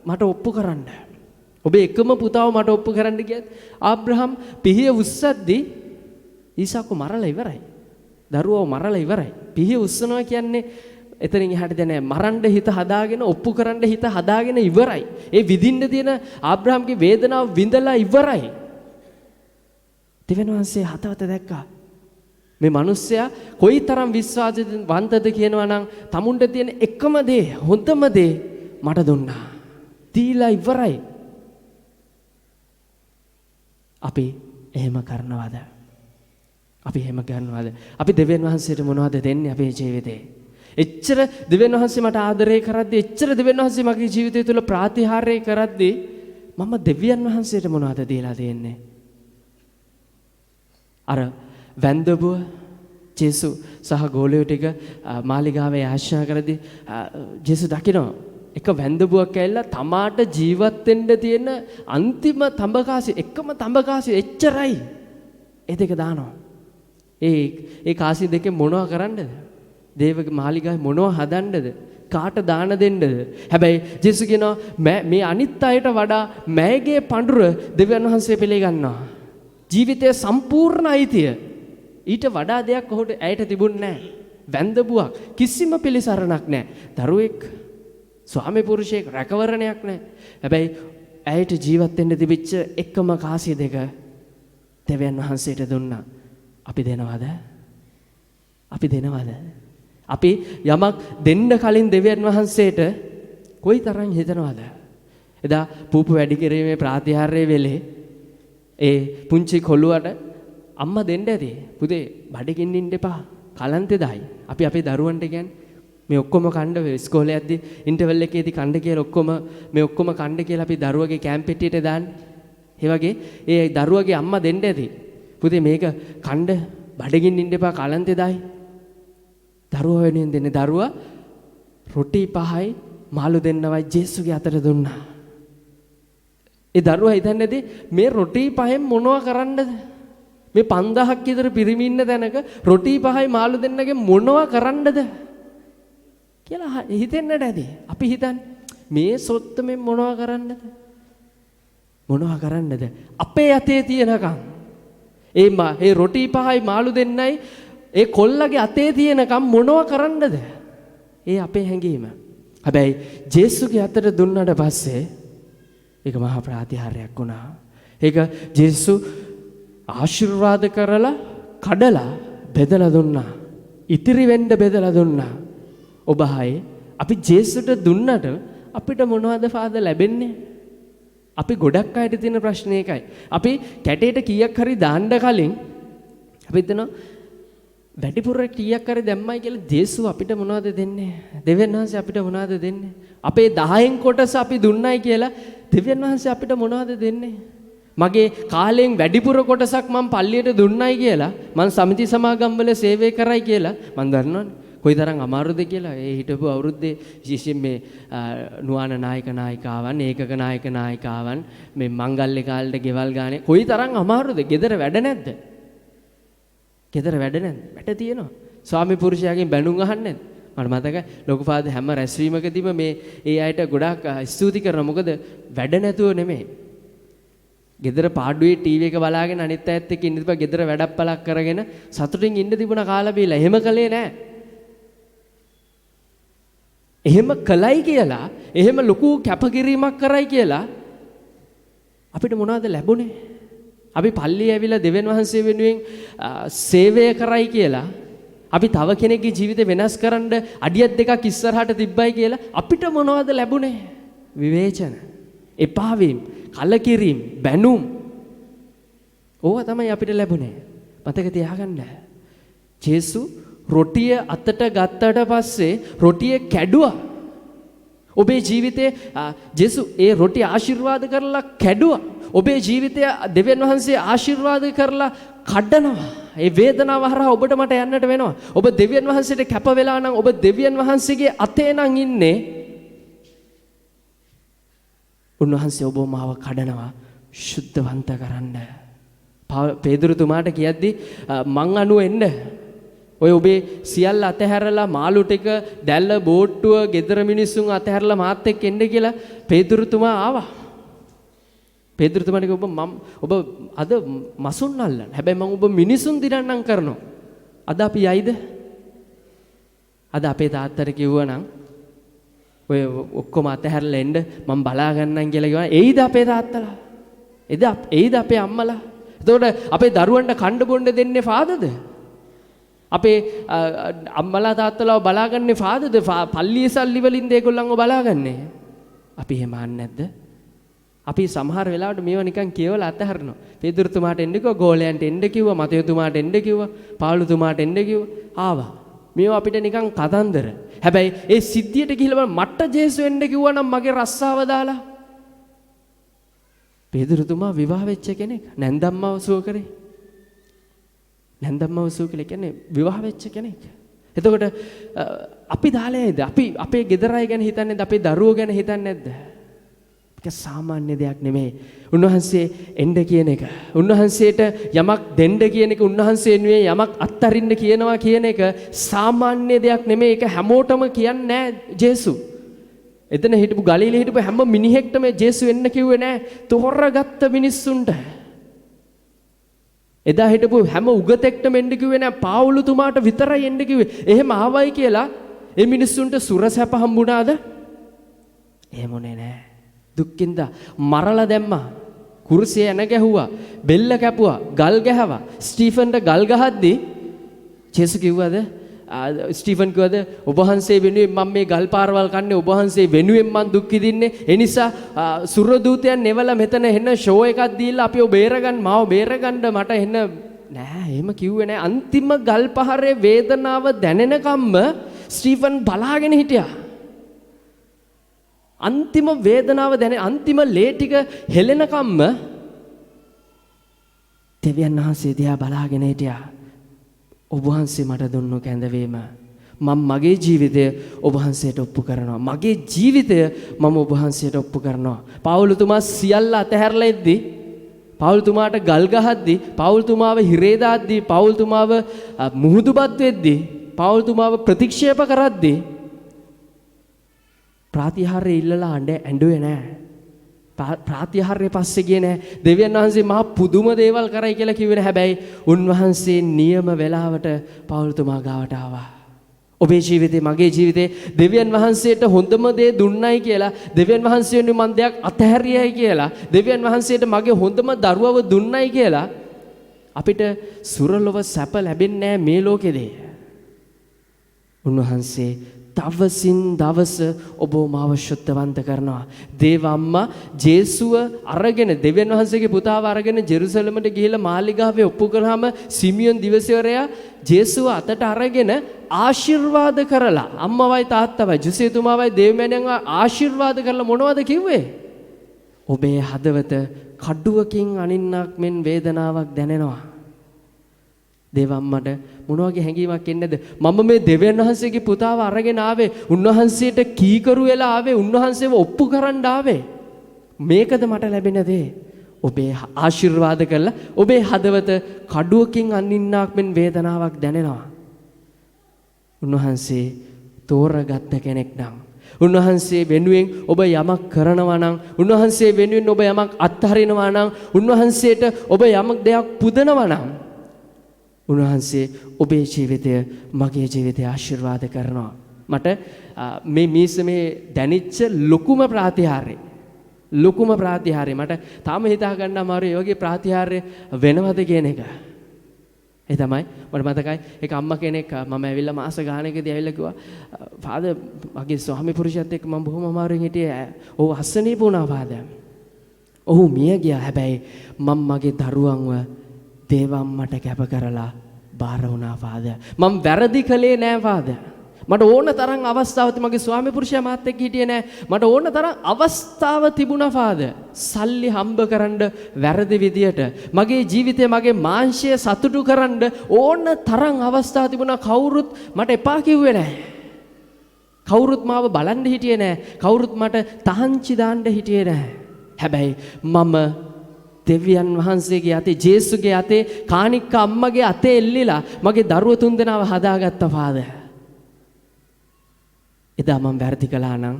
මට ඔප්පු කරන්න. ඔබේ එකම පුතාව මට ඔප්පු කරන්න ගියත් ආබ්‍රහම් පිහිය උස්සද්දී ඊසාකෝ මරලා ඉවරයි. දරුවව මරලා ඉවරයි. පිහිය උස්සනවා කියන්නේ එතනින් එහාට දැන මරන්න හිත හදාගෙන ඔප්පු කරන්න හිත හදාගෙන ඉවරයි. ඒ විඳින්න තියෙන ආබ්‍රහම්ගේ වේදනාව විඳලා ඉවරයි. දෙවියන් වහන්සේ හතවත දැක්කා. මේ මිනිස්සයා කොයිතරම් විශ්වාසවන්තද කියනවා නම් තමුන්ට තියෙන එකම දේ හොඳම දේ මට දුන්නා. දීලා ඉවරයි. අපි එහෙම කරනවද? අපි එහෙම කරනවද? අපි දෙවියන් වහන්සේට මොනවද දෙන්නේ අපේ ජීවිතේ? එච්චර දෙවියන් වහන්සේ මට ආදරය කරද්දී, එච්චර දෙවියන් වහන්සේ මගේ ජීවිතය තුළ ප්‍රාතිහාර්ය කරද්දී මම දෙවියන් වහන්සේට මොනවද දීලා දෙන්නේ? අර වැන්දබුව ජේසු සහ ගෝලියෝ ටික මාලිගාවේ ආශ්‍රය කරද්දී ජේසු දකිනවා එක වැන්දබුවක් ඇවිල්ලා තමාට ජීවත් වෙන්න තියෙන අන්තිම තඹකාසි එකම තඹකාසි එච්චරයි. ඒ දෙක දානවා. ඒ කාසි දෙකේ මොනවා කරන්නද? දේව මාලිගාවේ මොනවා හදන්නද? කාට දාන දෙන්නද? හැබැයි ජේසු කියනවා මේ අනිත් අයට වඩා මෑගේ පඳුර දෙවියන් වහන්සේ පිළිගන්නවා. ජීවිතයේ සම්පූර්ණ අයිතිය ඊට වඩා දෙයක් ඔහුට ඇයට තිබුණේ නැහැ. වැන්දබුවක් කිසිම පිළිසරණක් නැහැ. දරුවෙක් ස්වාමි පුරුෂයෙක් රැකවරණයක් නැහැ. හැබැයි ඇයට ජීවත් වෙන්න තිබිච්ච එකම කාසිය දෙක දෙවියන් වහන්සේට දුන්නා. අපි දෙනවද? අපි දෙනවද? අපි යමක් දෙන්න කලින් දෙවියන් වහන්සේට කොයිතරම් හිතනවද? එදා පූපු වැඩි කිරීමේ ප්‍රාතිහාර්ය වෙලේ ඒ පුංචි කොළුවට අම්මා දෙන්න ඇති. පුතේ බඩගින්න ඉන්න එපා. කලන්තෙදයි. අපි අපේ දරුවන්ට කියන්නේ මේ ඔක්කොම කණ්ඩ ඉස්කෝලේ යද්දි ඉන්ටර්වල් එකේදී කණ්ඩ කියලා ඔක්කොම මේ ඔක්කොම කණ්ඩ කියලා අපි දරුවගේ කැම්ප් පෙට්ටියට දාන්නේ. ඒ වගේ ඒ දරුවගේ අම්මා දෙන්න ඇති. පුතේ මේක කණ්ඩ බඩගින්න ඉන්න එපා කලන්තෙදයි. දරුවා වෙනුවෙන් දෙන්නේ. දරුවා රොටි 5යි මාළු දෙන්නවයි ජේසුගේ අතට දුන්නා. ඒ දරුවා හිතන්නේ මේ රොටි 5න් මොනවා කරන්නද? මේ 5000ක් විතර පිරිමි ඉන්න තැනක රොටි 5යි මාළු දෙන්නගේ මොනවා කරන්නද කියලා හිතෙන්නට ඇති. අපි හිතන්නේ මේ සොත්තමෙන් මොනවා කරන්නද? මොනවා කරන්නද? අපේ අතේ තියනකම් ඒ රොටි 5යි මාළු දෙන්නයි ඒ කොල්ලගේ අතේ තියනකම් මොනවා කරන්නද? ඒ අපේ හැඟීම. හැබැයි ජේසුගේ අතට දුන්නාට පස්සේ ඒක මහා ප්‍රාතිහාර්යයක් වුණා. ඒක ජේසු ආශිර්වාද කරලා කඩලා බෙදලා දුන්නා. ඉතිරි වෙන්න බෙදලා දුන්නා. ඔබයි අපි ජේසුට දුන්නට අපිට මොනවද ෆාදර් ලැබෙන්නේ? අපි ගොඩක් අයට තියෙන ප්‍රශ්නේ එකයි. අපි කැටේට කීයක් හරි දාන්න කලින් අපි හිතනවා වැඩිපුර කීයක් හරි දැම්මයි කියලා ජේසු අපිට මොනවද දෙන්නේ? දෙවියන් වහන්සේ අපිට මොනවද දෙන්නේ? අපේ 10න් කොටස අපි දුන්නයි කියලා දෙවියන් වහන්සේ අපිට මොනවද දෙන්නේ? මගේ කාලයෙන් වැඩිපුර කොටසක් මම පල්ලියට දුන්නයි කියලා මම සමිති සමාගම් වල සේවය කරයි කියලා මම දන්නවනේ කොයිතරම් අමාරුද කියලා. ඒ හිටපු අවුරුද්දේ විශේෂයෙන් මේ නුවණ නායක නායිකාවන් ඒකක නායක නායිකාවන් මේ මංගල්‍ය කාලේට ගෙවල් ගානේ කොයිතරම් අමාරුද? ගෙදර වැඩ නැද්ද? ගෙදර වැඩ නැද්ද? වැඩ තියෙනවා. ස්වාමි පුරුෂයාගෙන් බැනුම් අහන්නේ නැද්ද? මට මතකයි ලොකු පාද හැම රැස්වීමකදීම මේ ඒ අයට ගොඩාක් ස්තුති කරනවා. මොකද වැඩ නැතුව නෙමෙයි. ගෙදර පාඩුවේ ටීවී එක බලාගෙන අනිත් අයත් එක්ක ඉන්න තිබ්බා. ගෙදර වැඩක් පළක් කරගෙන සතුටින් ඉන්න තිබුණා කාලා බීලා. එහෙම කළේ නැහැ. එහෙම කළයි කියලා, එහෙම ලොකු කැපකිරීමක් කරයි කියලා අපිට මොනවද ලැබුණේ? අපි පල්ලියේ ඇවිල්ලා දෙවියන් වහන්සේ වෙනුවෙන් සේවය කරයි කියලා, අපි තව කෙනෙක්ගේ ජීවිතේ වෙනස් කරන්න අඩියක් දෙකක් ඉස්සරහට තිබ්බයි කියලා අපිට මොනවද ලැබුණේ? විවේචන, එපා වීම, කලකිරීම, බැනුම්. ඕවා තමයි අපිට ලැබුණේ. මතක තියාගන්න. ජේසු රොටිය අතට ගත්තට පස්සේ රොටිය කැඩුවා. ඔබේ ජීවිතේ ජේසු ඒ රොටිය ආශිර්වාද කරලා කැඩුවා. ඔබේ ජීවිතය දෙවියන් වහන්සේ ආශිර්වාද කරලා කඩනවා. ඒ වේදනාව හරහා ඔබට මට යන්නට වෙනවා. ඔබ දෙවියන් වහන්සේට කැප වෙලා නම් ඔබ දෙවියන් වහන්සේගේ අතේ නම් ඉන්නේ. උන්වහන්සේ ඔබ මාව කඩනවා සුද්ධවන්ත කරන්න. පේදුරුතුමාට කියද්දි මං අනු එන්න. ඔය ඔබේ සියල්ල අතහැරලා මාළු ටික දැල්ල බෝට්ටුව ගෙදර මිනිස්සුන් අතහැරලා මාත් එක්ක එන්න කියලා පේදුරුතුමා ආවා. පේදුරුතුමාට කිව්වා ඔබ අද මසුන් අල්ලන්න. හැබැයි මම ඔබ මිනිසුන් දිරන්නම් කරනවා. අද අපි යයිද? අද අපේ තාත්තට කිව්වනම් ඔය ඔක්කොම අතහැරලා එන්න මම බලා ගන්නම් කියලා කිව්වා. එයිද අපේ තාත්තලා? එයිද අපේ අම්මලා? එතකොට අපේ දරුවන්ට කණ්ඩ බොණ්ඩ දෙන්නේ ෆාදර්ද? අපේ අම්මලා තාත්තලාව බලාගන්නේ ෆාදර්ද? පල්ලියේ සල්ලි වලින්ද ඒගොල්ලන්ව බලාගන්නේ? අපි එහෙම අහන්නේ නැද්ද? අපි සමහර වෙලාවට මේවා නිකන් කියවලා අතහරිනවා. පේදුරුතුමාට එන්න කිව්වා, ගෝලයන්ට එන්න කිව්වා, මතයතුමාට එන්න කිව්වා, පාවුලුතුමාට එන්න කිව්වා. ආවා. මේවා අපිට නිකන් කතන්දර. හැබැයි ඒ සිද්ධියට ගිහිල්ලා මට ජේසු එන්න කිව්වා නම් මගේ රස්සාව දාලා. පේදුරුතුමා විවාහ වෙච්ච කෙනෙක්. නැන්දම්මව සුව කරේ. නැන්දම්මව සුව කියලා කියන්නේ විවාහ වෙච්ච කෙනෙක්. එතකොට අපි දාලේද? අපි අපේ ගෙදර අය ගැන හිතන්නේ නැද්ද? අපේ දරුවෝ ගැන හිතන්නේ නැද්ද? ඒක සාමාන්‍ය දෙයක් නෙමෙයි. උන්වහන්සේ එන්න කියන එක, උන්වහන්සේට යමක් දෙන්න කියන එක, උන්වහන්සේ නෙවෙයි යමක් අත්තරින්න කියනවා කියන එක සාමාන්‍ය දෙයක් නෙමෙයි. ඒක හැමෝටම කියන්නේ නැහැ ජේසු. එතන හිටපු ගලීලේ හිටපු හැම මිනිහෙක්ටම ජේසු එන්න කිව්වේ නැහැ. තොරගත්ත මිනිස්සුන්ට. එදා හිටපු හැම උගතෙක්ටම එන්න කිව්වේ නැහැ. පාවුලුතුමාට විතරයි එන්න කිව්වේ. එහෙම ආවයි කියලා ඒ මිනිස්සුන්ට සුරසැප හම්බුණාද? එහෙමනේ නැහැ. දුක්කින්ද මරලා දැම්මා. කුරුසිය එන ගැහුවා. බෙල්ල කැපුවා. ගල් ගැහුවා. ස්ටීෆන්ට ගල් ගහද්දී ජේසු කිව්වද? ස්ටීෆන් කිව්වද ඔබ වහන්සේ වෙනුවෙන් මම මේ ගල් පාරවල් කන්නේ, ඔබ වහන්සේ වෙනුවෙන් මම දුක් විඳින්නේ. ඒ නිසා සුර දූතයන් නෙවලා මෙතන එන්න ෂෝ එකක් දීලා අපිව බේරගන්න, මාව බේරගන්න මට එන්න නෑ. එහෙම කිව්වේ නෑ. අන්තිම ගල් පහරේ වේදනාව දැනෙනකම්ම ස්ටීෆන් බලාගෙන හිටියා. අන්තිම වේදනාව දැනෙන අන්තිම ලේ ටික හෙලෙනකම්ම දෙවියන් වහන්සේ දිහා බලාගෙන හිටියා. ඔබ වහන්සේ මට දුන්නු කැඳවීම මම මගේ ජීවිතය ඔබ වහන්සේට ඔප්පු කරනවා. මගේ ජීවිතය මම ඔබ වහන්සේට ඔප්පු කරනවා. පාවුලුතුමා සියල්ල අතහැරලා ඉද්දි, පාවුලුතුමාට ගල් ගහද්දි, පාවුලුතුමාව හිරේ දාද්දි, පාවුලුතුමාව මුහුදුබත් වෙද්දි, පාවුලුතුමාව ප්‍රතික්ෂේප කරද්දි ප්‍රාතිහාර්ය ඉල්ලලා ඇඬුවේ නැහැ. ප්‍රාතිහාර්ය පස්සේ ගියේ නැහැ. දෙවියන් වහන්සේ මහා පුදුම දේවල් කරයි කියලා කිව්වේ නැහැ. හැබැයි උන්වහන්සේ නියම වෙලාවට පාවුලුතුමා ගාවට ආවා. ඔබේ ජීවිතේ, මගේ ජීවිතේ දෙවියන් වහන්සේට හොඳම දේ දුන්නයි කියලා, දෙවියන් වහන්සේ වෙනුවෙන් මම දෙයක් අතහැරියයි කියලා, දෙවියන් වහන්සේට මගේ හොඳම දරුවව දුන්නයි කියලා අපිට සුරලොව සැප ලැබෙන්නේ නැහැ මේ ලෝකෙදී. උන්වහන්සේ දවසින් දවස ඔබ මාව ශුද්ධවන්ත කරනවා. දේව අම්මා ජේසුව අරගෙන, දෙවියන් වහන්සේගේ පුතාව අරගෙන ජෙරුසලමට ගිහිල්ලා මාලිගාවේ ඔප්පු කරාම සිමියොන් දිවසේවරයා ජේසුව අතට අරගෙන ආශිර්වාද කරලා, අම්මවයි තාත්තවයි ජුසේතුමාවයි දේවමෑණියන්ව ආශිර්වාද කරලා මොනවද කිව්වේ? ඔබේ හදවත කඩුවකින් අනින්නක් මෙන් වේදනාවක් දැනෙනවා. දේවම්මට මොන වගේ හැඟීමක් එන්නේද? මම මේ දෙවියන් වහන්සේගේ පුතාව අරගෙන ආවේ, උන්වහන්සේට කීකරු වෙලා ආවේ, උන්වහන්සේව ඔප්පු කරන්න ආවේ. මේකද මට ලැබෙන දේ. ඔබේ ආශිර්වාද කළා. ඔබේ හදවත කඩුවකින් අනින්නක් මෙන් වේදනාවක් දැනෙනවා. උන්වහන්සේ තෝරගත්ත කෙනෙක් නම්, උන්වහන්සේ වෙනුවෙන් ඔබ යමක් කරනවා නම්, උන්වහන්සේ වෙනුවෙන් ඔබ යමක් අත්හරිනවා නම්, උන්වහන්සේට ඔබ යමක් දෙයක් පුදනවා නම්, උන්වහන්සේ ඔබේ ජීවිතය, මගේ ජීවිතය ආශිර්වාද කරනවා. මට මේ දැනිච්ච ලොකුම ප්‍රාතිහාර්ය මට තාම හිතා ගන්න අමාරුයි. ඒ වගේ ප්‍රාතිහාර්ය වෙනවද කියන එක. ඒ තමයි මට මතකයි එක අම්මා කෙනෙක් මම ඇවිල්ලා මාස ගානකදී ඇවිල්ලා කිව්වා, "ෆාදර්, මගේ ස්වාමි පුරුෂයාත් එක්ක මම බොහොම අමාරුවෙන් හිටියේ. ඔහු අසනීප වුණා ෆාදර්. ඔහු මිය ගියා. හැබැයි මම මගේ දරුවන්ව දේවම්මට කැප කරලා බාර වුණා ෆාදර්. මම වැරදි කළේ නෑ ෆාදර්. මට ඕන තරම් අවස්ථාවක් මගේ ස්වාමි පුරුෂයා මාත් එක්ක හිටියේ නෑ. මට ඕන තරම් අවස්ථාව තිබුණා ෆාදර්. සල්ලි හම්බ කරන්න වැරදි විදියට, මගේ ජීවිතේ මගේ මාංශය සතුටු කරන්න ඕන තරම් අවස්ථා තිබුණා. කවුරුත් මට එපා කිව්වේ නෑ. කවුරුත් මාව බලන්න හිටියේ නෑ. කවුරුත් මට තහංචි දාන්න හිටියේ නෑ. හැබැයි මම දෙවියන් වහන්සේගේ අතේ, ජේසුගේ අතේ, කානික්ක අම්මගේ අතේ එල්ලිලා මගේ දරුවෝ තුන්දෙනාව හදාගත්තා ෆාදර්. එදා මම වැරදි කළා නම්,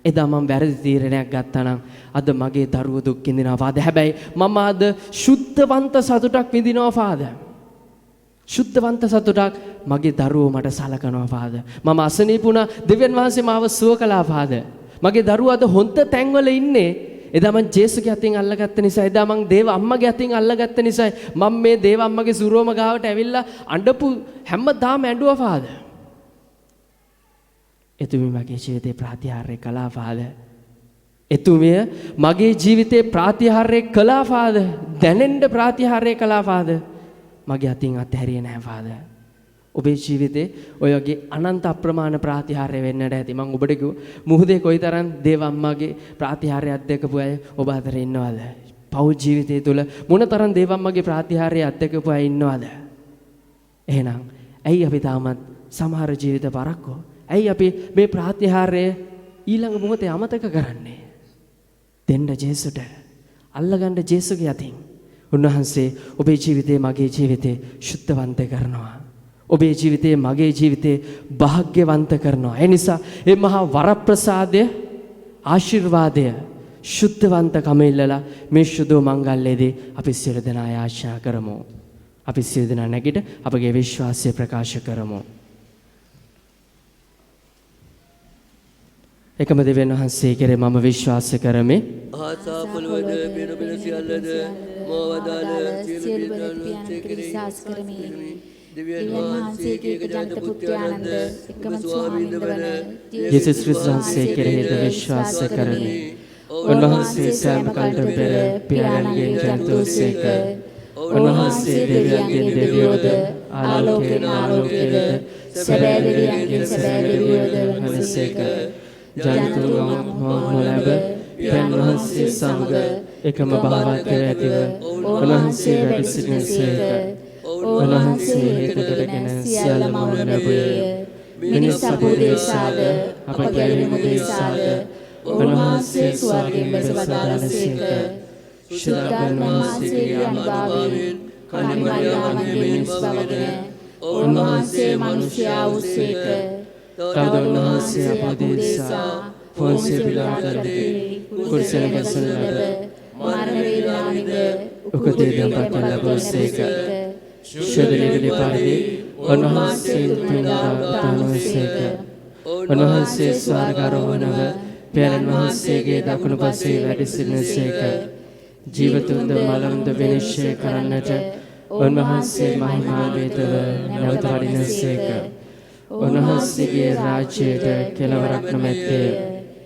එදා මම වැරදි තීරණයක් ගත්තා නම් අද මගේ දරුවෝ දුක් විඳිනවා ෆාදර්. හැබැයි මම අද සුද්ධවන්ත සතුටක් විඳිනවා ෆාදර්. සුද්ධවන්ත සතුටක් මගේ දරුවෝ මට සලකනවා ෆාදර්. මම අසනීප වුණා දෙවියන් වහන්සේ මාව සුව කළා ෆාදර්. මගේ දරුවෝ අද හොඳ තැන්වල ඉන්නේ. එදා මං ජේසුගේ අතින් අල්ලගත්ත නිසා, එදා මං දේව අම්මගේ අතින් අල්ලගත්ත නිසා මම මේ දේව අම්මගේ සුරෝම ගාවට ඇවිල්ලා අඬපු හැමදාම ඇඬුවා ෆාදර්. එතුමිය මගේ ජීවිතේ ප්‍රාතිහාර්ය කළා ෆාදර්. එතුමිය මගේ ජීවිතේ ප්‍රාතිහාර්ය කළා ෆාදර්. දැනෙන්න ප්‍රාතිහාර්ය කළා ෆාදර්. මගේ අතින් අත්හැරියේ නැහැ ෆාදර්. ඔබේ ජීවිතේ ඔය වගේ අනන්ත අප්‍රමාණ ප්‍රාතිහාර්ය වෙන්නට ඇති. මම ඔබට කිව්ව මුහුදේ කොයිතරම් දේව අම්මාගේ ප්‍රාතිහාර්ය අත්දකපු අය ඔබ අතර ඉන්නවද? පෞල් ජීවිතය තුළ මොනතරම් දේව අම්මාගේ ප්‍රාතිහාර්ය අත්දකපු අය ඉන්නවද? එහෙනම් ඇයි අපි තාමත් සමහර ජීවිත පරක්කෝ? ඇයි අපි මේ ප්‍රාතිහාර්ය ඊළඟ මොහොතේ අමතක කරන්නේ? දෙන්න ජේසුට, අල්ලගන්න ජේසුගේ අතින්. උන්වහන්සේ ඔබේ ජීවිතේ මගේ ජීවිතේ සුද්ධවන්ත කරනවා. ඔබේ ජීවිතේ මගේ ජීවිතේ වාග්යවන්ත කරනවා. ඒ නිසා මේ මහා වරප්‍රසාදය, ආශිර්වාදය, සුද්ධවන්තකම ඉල්ලලා මේ සුදු මංගල්‍යයේදී අපි සියලු දෙනා ආශා කරමු. අපි සියලු දෙනා නැගිට අපගේ විශ්වාසය ප්‍රකාශ කරමු. එකම දෙවියන් වහන්සේ කෙරේ මම විශ්වාස කරමි. ආසා පොළවද බින බින සියල්ලද මෝවදාල සියලු පියාණන් විශ්වාස කරමි. දෙවියන් වහන්සේගේ ජනිත පුත්‍රයානන්ද එකම ස්වාමීන් වහන්සේ යේසුස් ක්‍රිස්තුස් වහන්සේ කෙරෙහිද විශ්වාස කරමි. උන්වහන්සේ සෑම කල්ට පෙර පියාණන්ගෙන් ජනිතෝසේක. උන්වහන්සේ දෙවියන්ගෙන් දෙවියෝද ආලෝකයෙන් ආලෝකයේද සැබෑ දෙවියන්ගෙන් සැබෑ දෙවියෝද වහන්සේක. ජනිතුන් නොලැබ පියන් වහන්සේ සමග එකම භාවත්වයේ ඇතිව උන්වහන්සේ වැඩ සිටිනසේක. උන්වහන්සේ හේතුකරගෙන සියල්ලම ලැබුවේ. මිනිස් අපෝදේශාද අප ගැලවීම දේශාද උන්වහන්සේ ස්වර්ගයෙන් බැසවදාළසේක. ශුද්ධාත්ම වහන්සේගේ අනුභවයෙන් කන්නිමායාවන්ගේ මිනිස් බවගෙන උන්වහන්සේ මිනිසයා වූසේක. තවද උන්වහන්සේ අපෝදේශා ෆොන්සේ පිලාතුන්ගේ කුර්සියෙන් බැසන ලැබ මරණ වේදනාවින්ද උකතේ දම්පත් ලැබුසේක. ශුද්ධලේඛනයේ පරිදි උන්වහන්සේ පින්දාතාවසේක. උන්වහන්සේ ස්වර්ගාරෝහණව පියාණන් වහන්සේගේ දකුණු පසේ වැඩ සිටිනසේක. ජීවතුන්ද මලමුන්ද විනිශ්චය කරන්නට උන්වහන්සේ මහිමාන්විතව නැවත වඩිනසේක. උන්වහන්සේගේ රාජ්‍යයට කෙලවරක් නොමැත්තේ.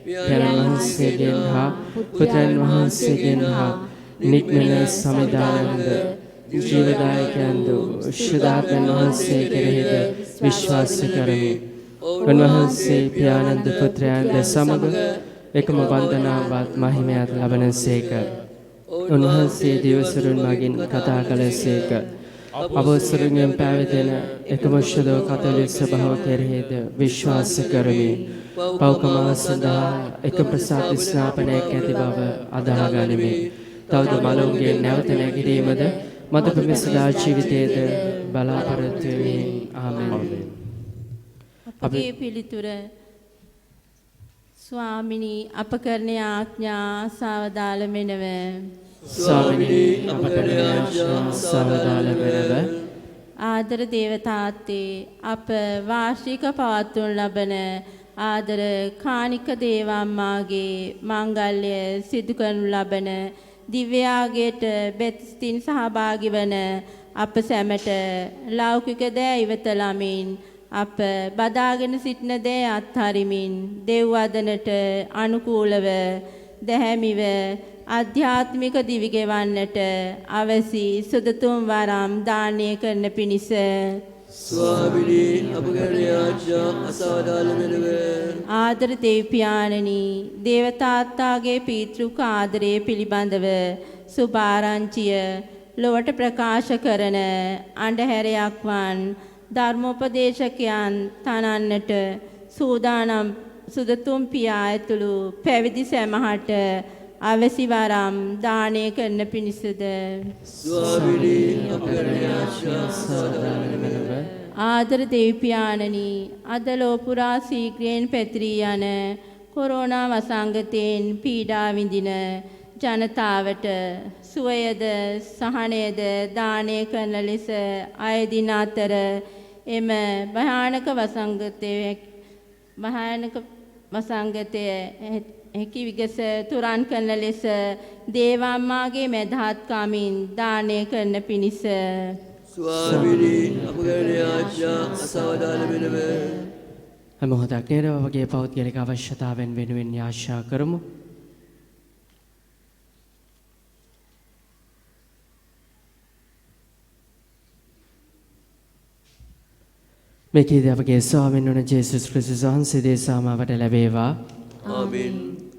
පියාණන් වහන්සේගෙන් හා පුත්‍රයන් වහන්සේගෙන් හා නික්මන සමිදානන්ද ජීවදායකයන්ද ශුද්ධාත්මයන් වහන්සේ කෙරෙහිද විශ්වාස කරමි. උන්වහන්සේ පියාණන්ද පුත්‍රයන්ද සමග එකම වන්දනාවත් මහිමයත් ලබනසේක. උන්වහන්සේ දිවසරුන් මගින් කතා කළසේක. අවසරුන්ගෙන් පැවතෙන එකම ශුද්ධ කතෝලික සභාව කෙරෙහිද විශ්වාස කරමි. පෞකම සඳහා එක ප්‍රසාද ස්නාපනයක් ඇති බව අදහා ගනිමි. තවද මලුන්ගේ නැවත නැගිටීමද මත ප්‍රමිසදා ජීවිතයේද බලාපොරොත්තු වෙමි. ආමෙන්. අපගේ පිළිතුර ස්වාමිනී අප කරන ආඥා සාවදාල මෙනව. ස්වාමිනී අප කරන ආඥා සාවදාල මෙනව. ආදර දේවතාත්තේ අප වාර්ෂික පවත්වනු ලබන ආදර කානික දේවම්මාගේ මංගල්‍ය සිදු කරනු ලබන දිව්‍යයාගයට බෙත්ස්තින් සහභාගී වන අප සැමට ලෞකික දෑ ඉවතලමින් අප බදාගෙන සිටින දෑ අත්හරිමින් දෙව්වදනට අනුකූලව දැහැමිව ආධ්‍යාත්මික දිවි ගෙවන්නට අවසි සුදතුම් වරම් දානය කරන පිණිස ස්වාමිනී අප කරන ආඥා අසාදාල මෙනව. ආදර දෙවිපියාණනි දේවතාත්තාගේ පීතෘක ආදරය පිළිබඳව සුභාරංචිය ලොවට ප්‍රකාශ කරන අන්ධහැරයක් වන් ධර්මෝපදේශකයන් තනන්නට සූදානම් සුදතුම් පියා ඇතුළු පැවිදි සැමහට අවසි වරම් දානය කරන පිණිසද ස්වාමිනී අප කරන ආඥා අසාදාල මෙනව. ආදර දෙවිපියාණනි අද ලෝපුරා සීග්‍රයෙන් පැතිරී යන කොරෝනා වසංගතයෙන් පීඩා විඳින ජනතාවට සුවයද සහනයද දානය කරන ලෙස අයදින අතර එම භයානක වසංගතය හැකි විගස තුරන් කරන ලෙස දේවම්මාගේ මැදහත්කමින් දානය කරන පිණිස ස්වාමිනී අපගේ ආඥා අසවදාන වෙනව මොහොතක් නේද වගේ පෞද්ගලික අවශ්‍යතාවෙන් වෙනුවෙන් ආශා කරමු. මේකේදී අපගේ ස්වාමීන් වහන්සේ ජේසුස් ක්‍රිස්තුස් වහන්සේ දේශාම අපට ලැබේවා. ආමෙන්.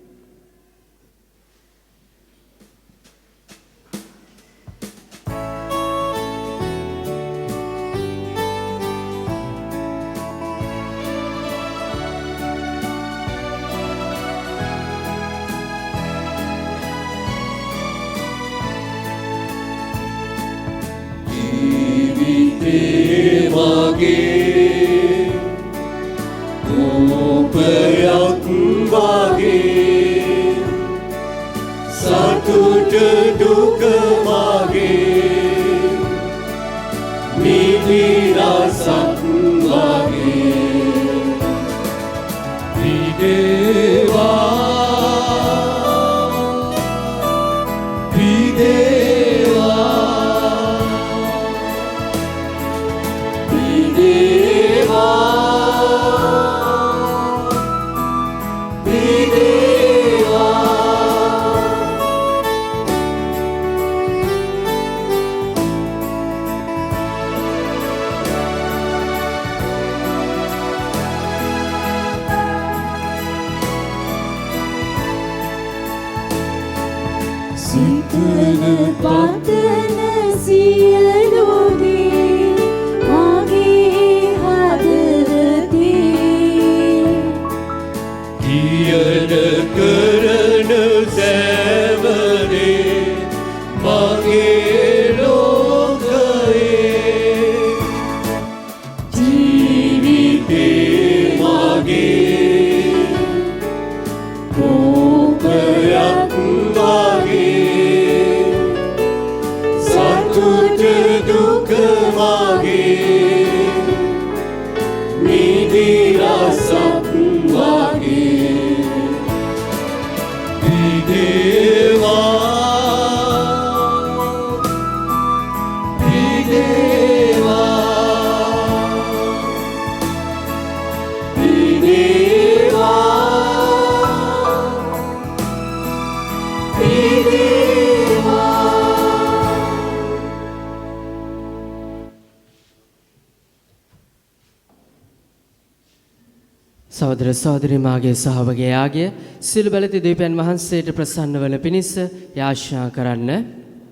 සහෝදර සහෝදරි මාගේ සහවගයාගේ සිළු බලති දීපයන් වහන්සේට ප්‍රසන්න වන පිණිස යාඥා කරන්න.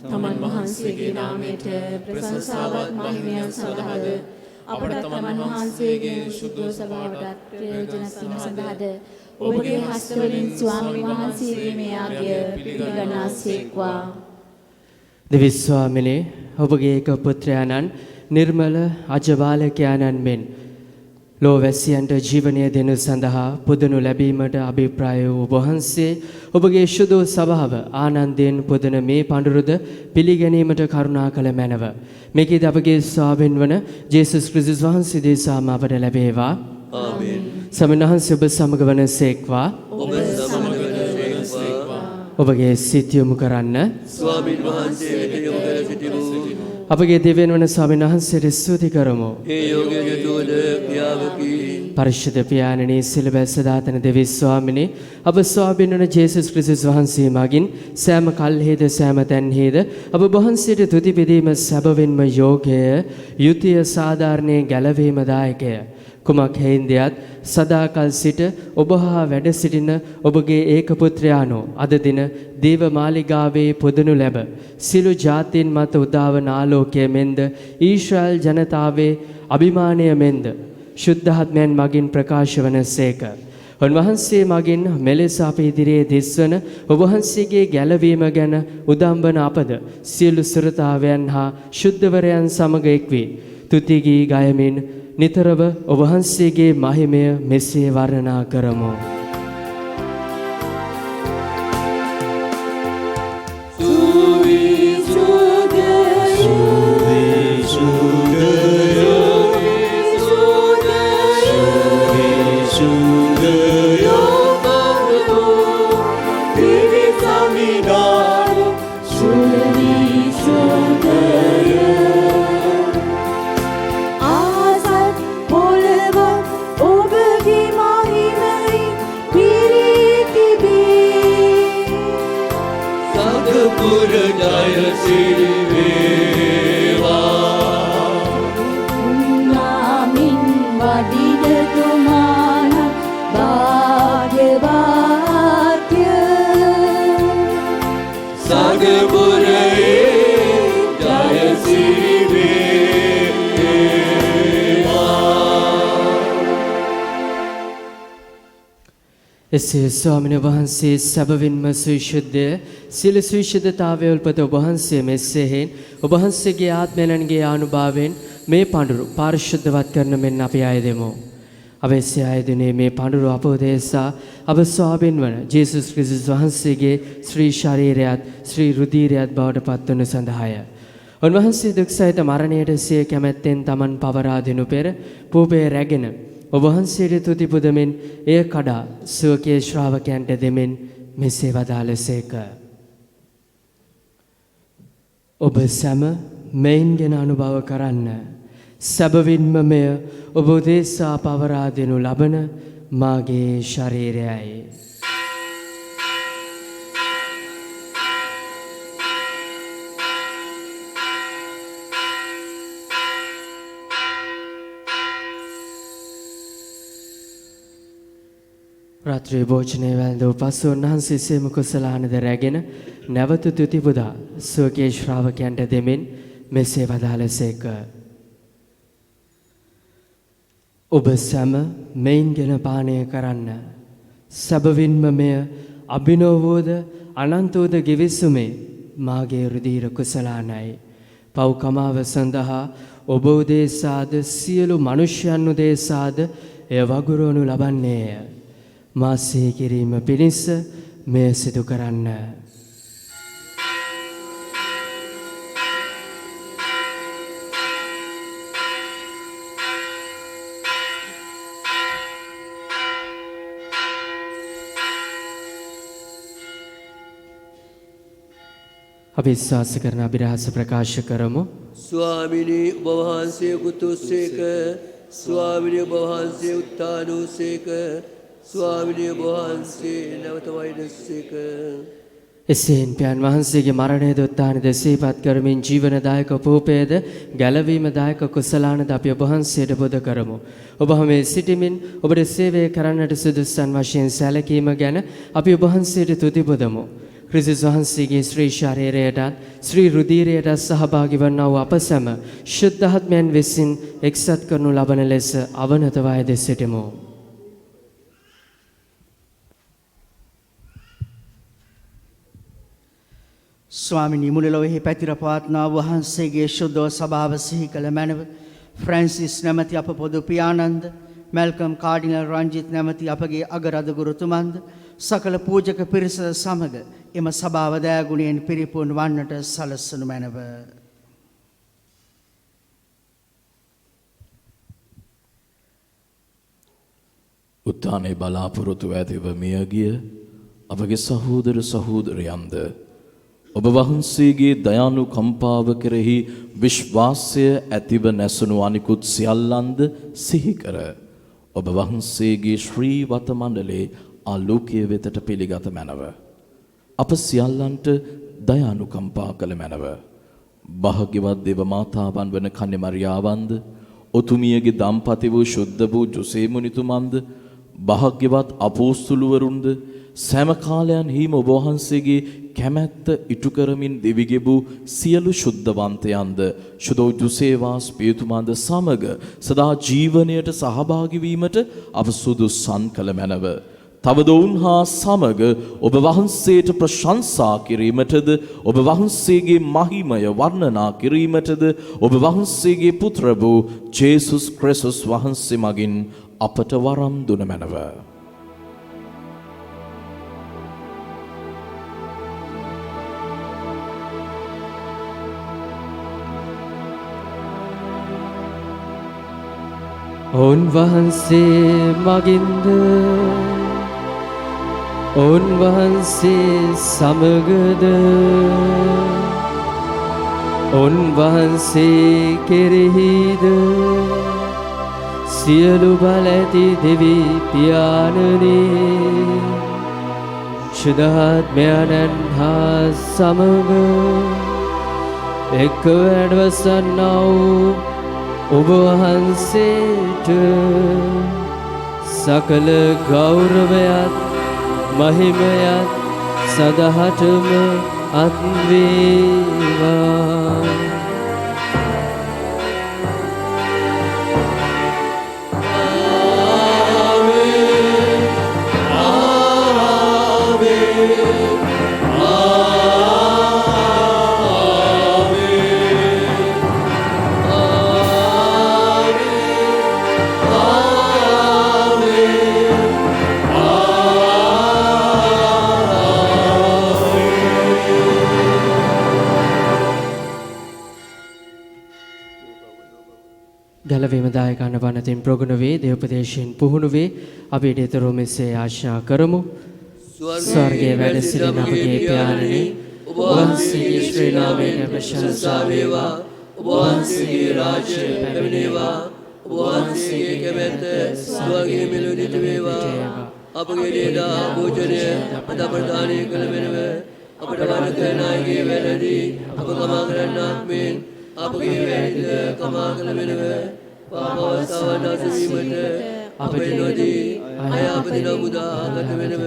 තමන් වහන්සේගේ නාමයට ප්‍රශංසාවත් මහිමයන් සඳහාද අපට තමන් වහන්සේගේ සුද්ධ සභාවට ප්‍රයෝජන සීම සඳහාද ඔබගේ හස්තවලින් ස්වාමීන් වහන්සේගේ මේ ආගය පිළිගන්නාසේක්වා. දෙවි ස්වාමිනේ ඔබගේ එක පුත්‍රයාණන් නිර්මල අජබාලකයාණන් මෙන් ලෝවැසියන්ට ජීවනය දෙනු සඳහා පුදනු ලැබීමට අභිප්‍රාය වූ වහන්සේ ඔබගේ ශුද්ධ සභාව ආනන්දයෙන් පුදන මේ පඬුරුද පිළිගැනීමට කරුණා කළ මැනව. මේකෙද අපගේ ස්වාමීන් වන ජේසුස් ක්‍රිස්තුස් වහන්සේ දේශාම අපට ලැබේවා. ආමෙන්. සමිනහන්සේ ඔබ සමග වනසේක්වා. ඔබ සමග වනසේක්වා. ඔබගේ සිත යොමු කරන්න. ස්වාමීන් වහන්සේ වෙත යොමු කර සිටිමු. අපගේ දෙවියන් වන ස්වාමීන් වහන්සේට ස්තුති කරමු. ඒ යෝග්‍ය යතුද ක්‍රියාවකි. පරිශුද්ධ පියාණනි සිළබැස දාතන දෙවි ස්වාමිනේ අප ස්වාමීන් වන ජේසුස් ක්‍රිස්තුස් වහන්සේ මගින් සෑම කල්හිද සෑම තැන්හිද අප වහන්සේට තුති පිදීම සැබවින්ම යෝග්‍යය යුතිය සාධාරණයේ ගැලවීම දායකය. කුමක් හේන්දයත් සදාකල් සිට ඔබ හා වැඩ සිටින ඔබගේ ඒක පුත්‍රයාණෝ අද දින දේව මාලිගාවේ පුදනු ලැබ සිළු ජාතීන් මත උදාවන ආලෝකය මෙන්ද ඊශ්‍රායල් ජනතාවේ අභිමානය මෙන්ද ශුද්ධාත්මයන් මගින් ප්‍රකාශ වන සේක. උන්වහන්සේ මගින් මෙලෙස අප ඉදිරියේ දිස්වන ඔබවහන්සේගේ ගැලවීම ගැන උදම්බන අපද සියලු සුරතාවයන් හා ශුද්ධවරයන් සමග එක්වී තුති ගී ගයමින් නිතරව ඔබවහන්සේගේ මහිමය මෙසේ වර්ණනා කරමු. සගපුර ජයසිරි වේවා නාමින් වඩිද තුමාන භාග්‍යවාක්‍ය සගපුරේ ජයසිරි එසේ ස්වාමීන් වහන්සේ සැබවින්ම සවිශුද්ධ සියල සවිශුද්ධතාවය උල්පත ඔබ වහන්සේ මෙසේහෙන් ඔබ වහන්සේගේ ආත්මයන්ගේ ආනුභාවයෙන් මේ පඬුරු පාරිශුද්ධවත් කරන මෙන් අපි ආයදෙමු. අවශ්‍ය ආයතනයේ මේ පඬුරු අපෝදේශා අප ස්වාමීන් වන ජේසුස් ක්‍රිස්තුස් වහන්සේගේ ශ්‍රී ශරීරයත් ශ්‍රී රුධිරයත් බවට පත්වනු සඳහාය. උන්වහන්සේ දුක් සහිත මරණයට සිය කැමැත්තෙන් තමන් පවරා දෙනු පෙර පූපේ රැගෙන ඔබ වහන්සේට තුති පුදමින් එය කඩා සුවකේ ශ්‍රාවකයන්ට දෙමින් මෙසේ වදාළසේක. ඔබ සැම මෙයින්ගෙන අනුභව කරන්න. සැබවින්ම මෙය ඔබ උදෙසා පවරා දෙනු ලබන මාගේ ශරීරයයි. රාත්‍රී භෝජනය වැළඳ පසු උන්වහන්සේ සියලු කුසලානද රැගෙන නැවත තුති පුදා සුවකේ ශ්‍රාවකයන්ට දෙමින් මෙසේ වදාළසේක. ඔබ සැම මෙයින්ගෙන පානය කරන්න. සැබවින්ම මෙය අභිනවවෝද අනන්තෝද ගෙවිසුමේ මාගේ රුධිර කුසලානයි. පව්කමාව සඳහා ඔබ උදෙසාද සියලු මනුෂ්‍යයන් උදෙසාද එය වගුරුවනු ලබන්නේය. මාසේ කිරීම පිණිස මෙය සිදු කරන්න. අපි විශ්වාස කරන අභිරහස ප්‍රකාශ කරමු. ස්වාමිනී ඔබ වහන්සේ කුතුස්සේක ස්වාමිනී ඔබ වහන්සේ උත්තානෝසේක ස්වාමිනී ඔබ වහන්සේ නැවත වෛරස්සේක. එසේන් පියන් වහන්සේගේ මරණයද උත්ථානද සිහිපත් කරමින් ජීවනදායක පූපයද ගැලවීමදායක කුසලානද අපි ඔබ වහන්සේට පුද කරමු. ඔබ හැමේ සිටිමින් ඔබට සේවය කරන්නට සුදුසුන් වශයෙන් සැලකීම ගැන අපි ඔබ වහන්සේට තුති පුදමු. ක්‍රිස්තුස් වහන්සේගේ ශ්‍රී ශරීරයටත් ශ්‍රී රුධිරයටත් සහභාගී වන්නා වූ අප සැම ශුද්ධාත්මයන් විසින් එක්සත් කරනු ලබන ලෙස අවනත වයද සිටිමු. ස්වාමිනී මුළු ලොවෙහි පැතිර පවත්නා වහන්සේගේ ශුද්ධ සභාව සිහි කළ මැනව ෆ්‍රැන්සිස් නැමැති අප පොදු පියාණන්ද මැල්කම් කාඩිනල් රංජිත් නැමැති අපගේ අගරද ගුරුතුමන්ද සකල පූජක පිරිස සමග එම සභාව දයාගුණයෙන් පිරිපුන් වන්නට සලස්වනු මැනව. උත්ථානයේ බලාපොරොත්තු ඇතිව මියගිය අපගේ සහෝදර සහෝදරයන්ද ඔබ වහන්සේගේ දයානු කම්පාව කෙරෙහි විශ්වාසය ඇතිව නැසුණු අනිකුත් සියල්ලන්ද සිහි කර ඔබ වහන්සේගේ ශ්‍රී වත මණ්ඩලේ ආලෝකයේ වෙතට පිළිගත මැනව. අප සියල්ලන්ට දයානුකම්පා කළ මැනව. භාග්‍යවත් දේව මාතාවන් වන කන්‍ය මරියාවන්ද ඔතුමියගේ දම්පති වූ ශුද්ධ වූ ජොසේ මුනිතුමන්ද භාග්‍යවත් අපෝස්තුලවරුන්ද සෑම කාලයන්හිම ඔබ වහන්සේගේ කැමැත්ත ඉටු කරමින් දෙවිගෙබූ සියලු ශුද්ධවන්තයන්ද ශුද්ධ ජොසේවාස් පියතුමන්ද සමග සදා ජීවනයට සහභාගී වීමට අප සුදුසුන් කළ මැනව. තවද උන්හා සමග ඔබ වහන්සේට ප්‍රශංසා කිරීමටද ඔබ වහන්සේගේ මහිමය වර්ණනා කිරීමටද ඔබ වහන්සේගේ පුත්‍ර වූ ජේසුස් ක්‍රිස්තුස් වහන්සේ මගින් අපට වරම් දුන මැනව. උන්වහන්සේ මගින්ද උන්වහන්සේ සමගද උන්වහන්සේ කෙරෙහිද සියලු බල ඇති දෙවි පියාණනි ශුද්ධාත්මයන් හා සමග එක් වැඩවසන්නා වූ ඔබ වහන්සේට සකල ගෞරවයත් මහිමයත් සදහටම අත්වේවා. ගැලවීම දායක අනවනතින් ප්‍රගුණ වේ දේවපදේශයෙන් පුහුණු වේ අපි ඊටතර මෙසේ ආශා කරමු. ස්වර්ගයේ වැඩ සිටින අපගේ පියාණනි ඔබ වහන්සේගේ ශ්‍රී නාමයට ප්‍රශංසා වේවා. ඔබ වහන්සේගේ රාජ්‍යය පැමිණේවා. ඔබ වහන්සේගේ කැමැත්ත ස්වර්ගයේ මෙලොවට වේවා. අපගේ දේදා භෝජනය අද ප්‍රදානය කළ මෙනව අපට වන කරන අයගේ වැරදි අප කමා කරන්නාක් මෙන් අපගේ වැරදි කමා කළ මෙනව පාපවස්තාවන් අසවීමට අපට නොදී අය අපදින මුදාගත වෙනව.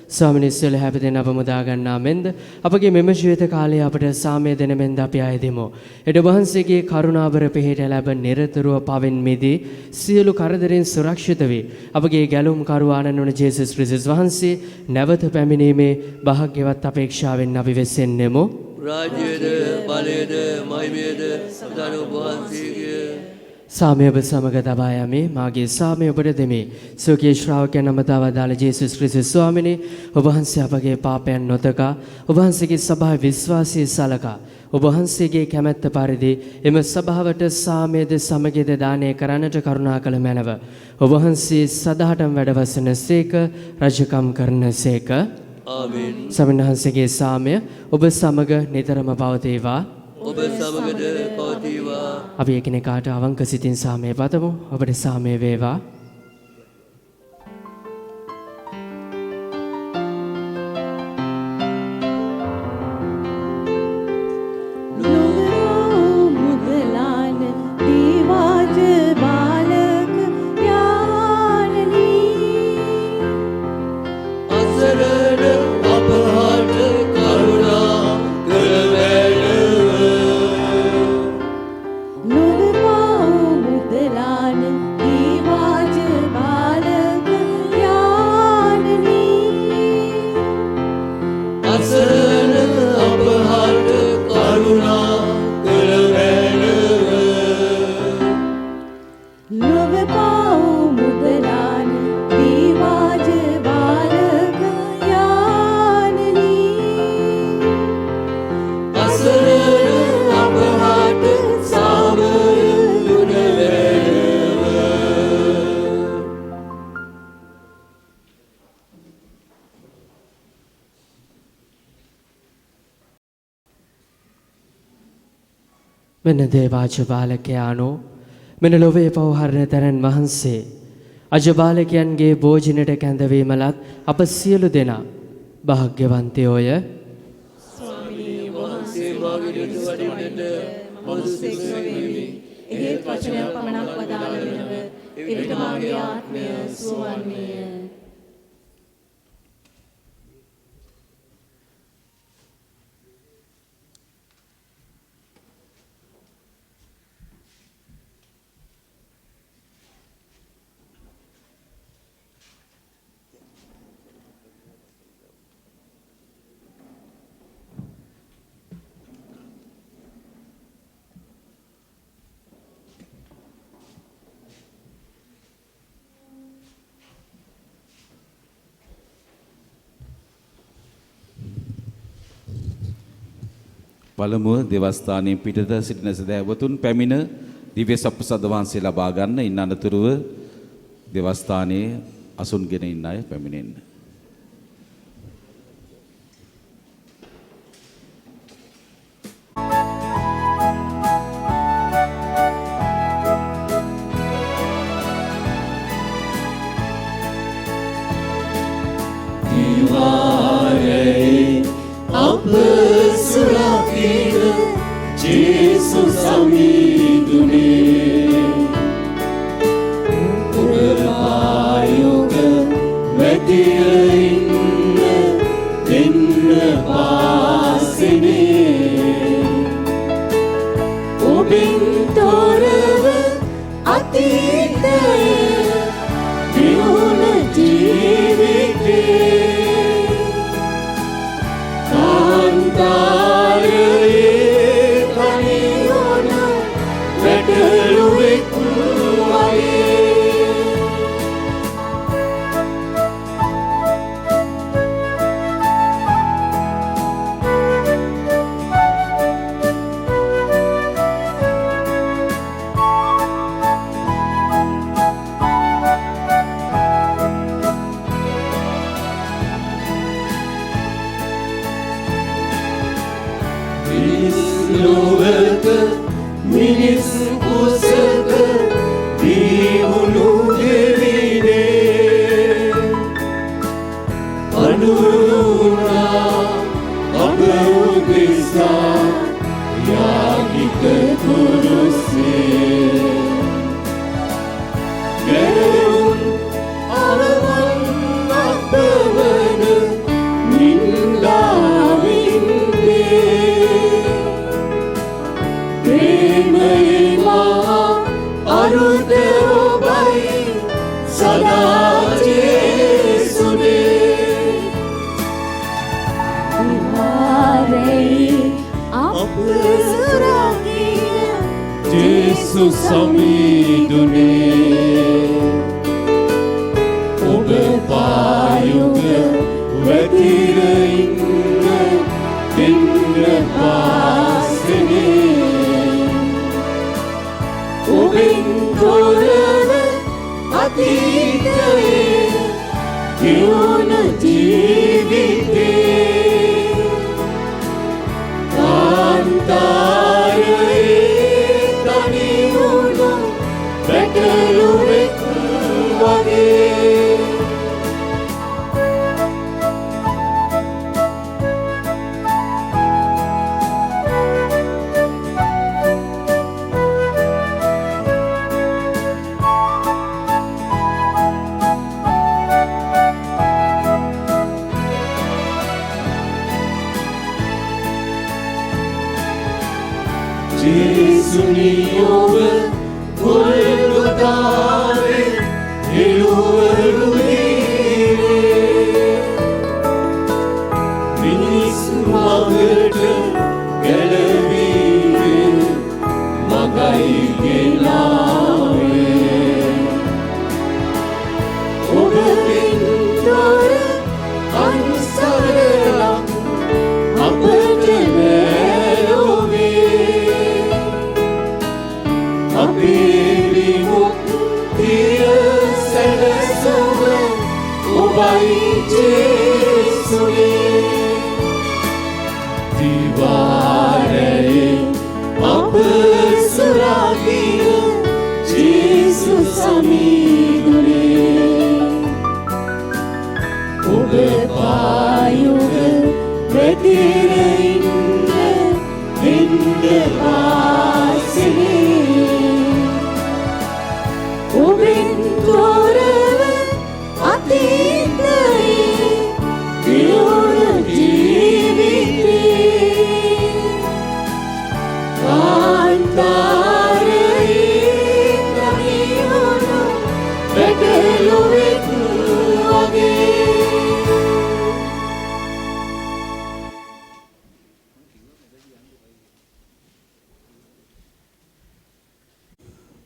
ස්වාමිනී සියලු හැපදෙන අප මුදා ගන්නා මෙන්ද අපගේ මෙම ජීවිත කාලය අපට සාමය දෙන මෙන්ද අපි අයදෙමු. එඩ වහන්සේගේ කරුණාවර පිහිට ලැබ නිරතුරුව පවෙන් මිදී සියලු කරදරින් සුරක්ෂිත වේ. අපගේ ගැලුම් කරුවාණන් වන ජේසුස් ක්‍රිස්තුස් වහන්සේ නැවත පැමිණීමේ භාග්‍යවත් අපේක්ෂාවෙන් අපි වෙසෙන්නෙමු. රාජ්‍යයේද බලයේද මහිමයේද සදාන වහන්සේගේ. සාමය ඔබ සමග තබා යමි. මාගේ සාමය ඔබට දෙමි. සෝකී ශ්‍රාවකයන් අමතා වදාළ ජේසුස් ක්‍රිස්තුස් ස්වාමිනේ ඔබ වහන්සේ අපගේ පාපයන් නොතකා ඔබ වහන්සේගේ සභාවේ විශ්වාසය සලකා ඔබ වහන්සේගේ කැමැත්ත පරිදි එම සභාවට සාමයද සමගියද දානය කරන්නට කරුණා කළ මැනව. ඔබ වහන්සේ සදාටම වැඩවසන සේක රජකම් කරන සේක. ආමේන්. ස්වාමීන් වහන්සේගේ සාමය ඔබ සමග නිතරම පවතිවා. ඔබ සමගද පවතිවා. අපි එකිනෙකාට අවංක සිතින් සාමය පතමු. ඔබට සාමය වේවා. මෙන්න දේවාජ බාලකයානෝ මෙන්න ලොවේ පවහරණ තරන් වහන්සේ අජබාලකයන්ගේ භෝජනයට කැඳවීමලත් අප සියලු දෙනා භාග්‍යවන්තයෝය. ස්වාමීනි වහන්සේ මාගේ වඩින්නට මොදුසෙක් නොවේමි. එහෙත් වචනයක් පමණක් වදාළ වෙනව එවිට මාගේ ආත්මය සුවන්නේය. පළමුව දේවස්ථානයේ පිටත සිටින සදහැවතුන් පැමිණ දිව්‍ය සප්පසද වහන්සේ ලබා ගන්න. ඉන් අනතුරුව දේවස්ථානයේ අසුන්ගෙන ඉන්න අය පැමිණෙන්න. Diva ජේසු සමීදුනේ ඔබ පායුග වැතිර ඉන්න දෙන්න පාසනේ ඔබෙන් තොරව අතීතයේ දියුණ ජීවිතේ කාන්තාරයේ තනි වුණු වැටලුවෙක් වගේ ජේසුනියෝව ගොල්ගොතාවේ එළුවරු දීවේ මිනිස් මගට ගැලවීමේ මගයි ගෙනාවේ ඔබෙන් තොර අන්සරලක් අපට අපේ විමුක්තිය සැලසුම ඔබයි ජේසුනේ දිවාරයේ අප සුරාගිය ජේසු සමීදුනේ ඔබ පායුග වැතිර ඉන්න දෙන්න පාසනේ ඔබෙන් තොරව අතීතයේ දියුණ ජීවිතේ කාන්තාරයේ තනි වුණු වැටලුවෙක් වගේ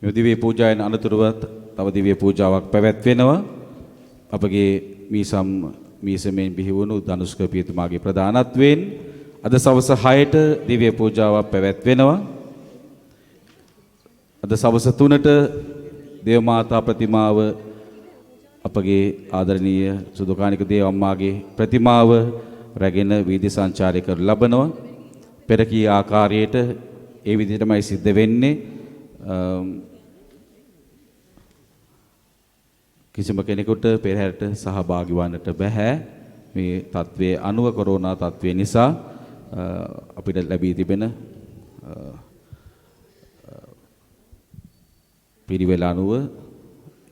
මේ දිව්‍ය පූජාවෙන් අනතුරුව තව දිව්‍ය පූජාවක් පැවැත්වෙනවා. අපගේ මීසමෙන් බිහි වුණු ධනුෂ්ක පියතුමාගේ ප්‍රධානත්වයෙන් අද සවස 6ට දිව්‍ය පූජාවක් පැවැත්වෙනවා. අද සවස 3ට දේව මාතා ප්‍රතිමාව අපගේ ආදරණීය සුදුකානික දේව අම්මාගේ ප්‍රතිමාව රැගෙන වීදි සංචාරය කර ලබනවා. පෙර කී ආකාරයට ඒ විදිහටමයි සිද්ධ වෙන්නේ. කිසිම කෙනෙකුට පෙරහැරට සහභාගී වන්නට බෑ. මේ තත්වයේ අනුව කොරෝනා තත්වය නිසා අපිට ලැබී තිබෙන පිළිවෙල අනුව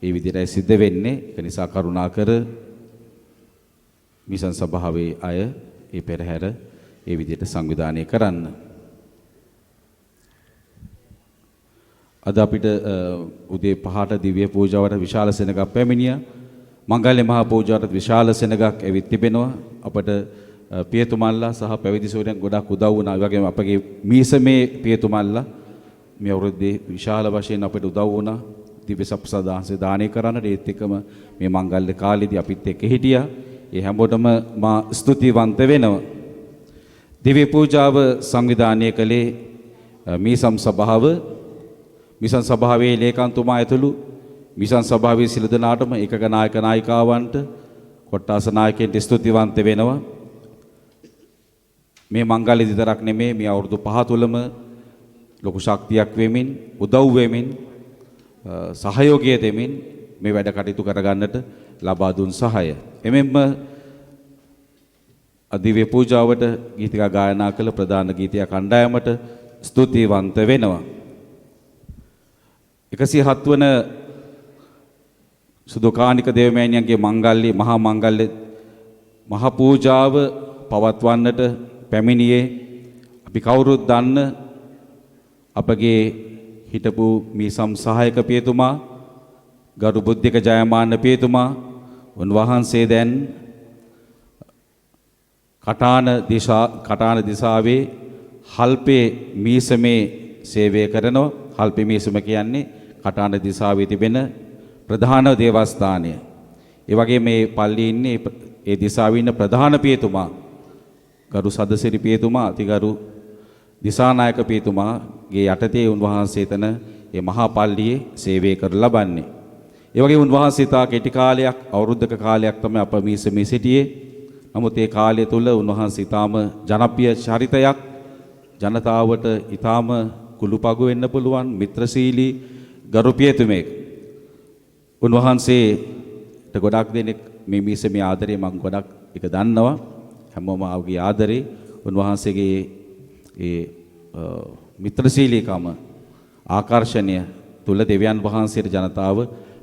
ඒ විදිහටයි සිද්ධ වෙන්නේ. ඒ නිසා කරුණාකර මිසන් සභාවේ අය මේ පෙරහැර ඒ විදිහට සංවිධානය කරන්න. අද අපිට උදේ 5ට දිව්‍ය පූජාවට විශාල සෙනගක් පැමිණියා. මංගල්‍ය මහා පූජාවට විශාල සෙනගක් ඇවිත් තිබෙනවා. අපට පියතුමල්ලා සහ පැවිදි සෝරයන් ගොඩක් උදව් වුණා. ඒ වගේම අපගේ මීසමේ පියතුමල්ලා මේ අවුරුද්දේ විශාල වශයෙන් අපිට උදව් වුණා. දිව්‍ය සප්පසදාංශය දානය කරන්නට ඒත් එක්කම මේ මංගල්‍ය කාලෙදී අපිත් එක්ක හිටියා. ඒ හැමෝටම මා ස්තුතිවන්ත වෙනවා. දිව්‍ය පූජාව සංවිධානය කළේ මීසම් සභාව. මිසන් සභාවේ ලේකම්තුමා ඇතුළු මිසන් සභාවේ සියලු දෙනාටම ඒකක නායක නායිකාවන්ට කොට්ටාස නායකයන්ට ස්තුතිවන්ත වෙනවා. මේ මංගල්‍ය විතරක් නෙමේ මේ අවුරුදු 5 තුලම ලොකු ශක්තියක් වෙමින් උදව් වෙමින් සහයෝගය දෙමින් මේ වැඩ කටයුතු කරගන්නට ලබා දුන් සහාය. එමෙන්ම අදිව්‍ය පූජාවට ගීතිකා ගායනා කළ ප්‍රධාන ගීතය කණ්ඩායමට ස්තුතිවන්ත වෙනවා. 107 වන සුදුකානික දේවමෑණියන්ගේ මංගල්‍ය මහා මංගල්‍ය මහ පූජාව පවත්වන්නට පැමිණියේ අපි කවුරුත් දන්න අපගේ හිටපු මීසම් සහායක පියතුමා ගරු බුද්ධික ජයමාන්න පියතුමා උන්වහන්සේ දැන් කටාන දිසාවේ හල්පේ මීසමේ සේවය කරනවා. කල්පිමේසුම කියන්නේ කටාන දිසාවේ තිබෙන ප්‍රධාන දේවස්ථානය. ඒ වගේ මේ පල්ලියේ ඉන්නේ ඒ දිසාවේ ඉන්න ප්‍රධාන පියතුමා ගරු සදසිරි පියතුමා අතිගරු දිසානායක පියතුමාගේ යටතේ උන්වහන්සේ එතන මේ මහා පල්ලියේ සේවය කර ලබන්නේ. ඒ වගේ උන්වහන්සේ තා කෙටි කාලයක් අවුරුද්දක කාලයක් තමයි අප මේ සිටියේ. නමුත් ඒ කාලය තුල උන්වහන්සේ ඊටාම ජනප්‍රිය චරිතයක් ජනතාවට ඊටාම කුළුපගු වෙන්න පුළුවන් මිත්‍රශීලී ගරු පියතුමෙක්. උන්වහන්සේට ගොඩක් දෙනෙක් මේ මිසමේ ආදරේ මම ගොඩක් එක දන්නවා. හැමෝම ආවගේ ආදරේ උන්වහන්සේගේ ඒ මිත්‍රශීලීකම ආකර්ෂණය තුල දෙවියන් වහන්සේට ජනතාව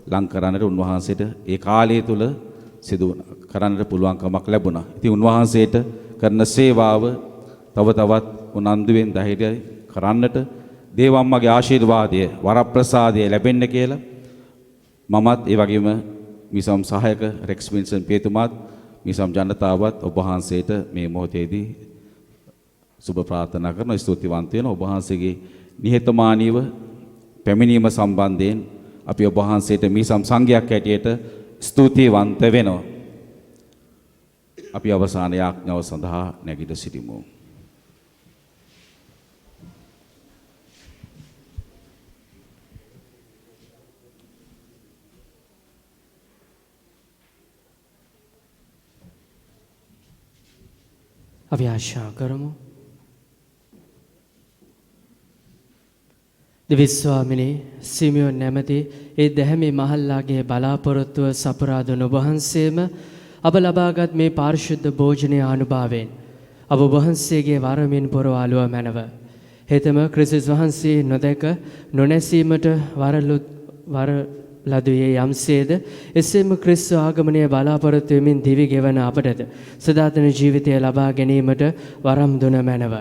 ලං කරන්නට උන්වහන්සේට ඒ කාලය තුල සිදු කරන්නට පුළුවන්කමක් ලැබුණා. ඉතින් උන්වහන්සේට කරන සේවාව තව තවත් උනන්දුවෙන් ධෛර්යය කරන්නට දේවම්මගේ ආශිර්වාදය වරප්‍රසාදය ලැබෙන්න කියලා මමත් ඒ වගේම මිසම් සහායක රෙක්ස් වින්සන් පියතුමාත් මිසම් ජනතාවත් ඔබ වහන්සේට මේ මොහොතේදී සුබ ප්‍රාර්ථනා කරන ස්තුතිවන්ත වෙන ඔබ වහන්සේගේ නිහතමානීව පැමිණීම සම්බන්ධයෙන් අපි ඔබ වහන්සේට මිසම් සංඝයක් හැටියට ස්තුතිවන්ත වෙනවා. අපි අවසාන යාඥාව සඳහා නැගිට සිටිමු. අපි ආශා කරමු. දෙවිස්වාමිනේ සිමියෝන් නැමැති ඒ දැහැමි මහල්ලාගේ බලාපොරොත්තුව සපුරාදුන වහන්සේම අප ලබාගත් මේ පාරිශුද්ධ භෝජනය අනුභවයෙන් අප වහන්සේගේ වරමින් පොරවාලුව මැනව. හෙතම ක්‍රිස්තුස් වහන්සේ නොදැක නොනැසීමට වර ලදුවේ යම්සේද එසේම ක්‍රිස්තු ආගමනය බලාපොරොත්තු වෙමින් දිවි ගෙවන අපටද සදාතන ජීවිතය ලබා ගැනීමට වරම් දුන මැනව.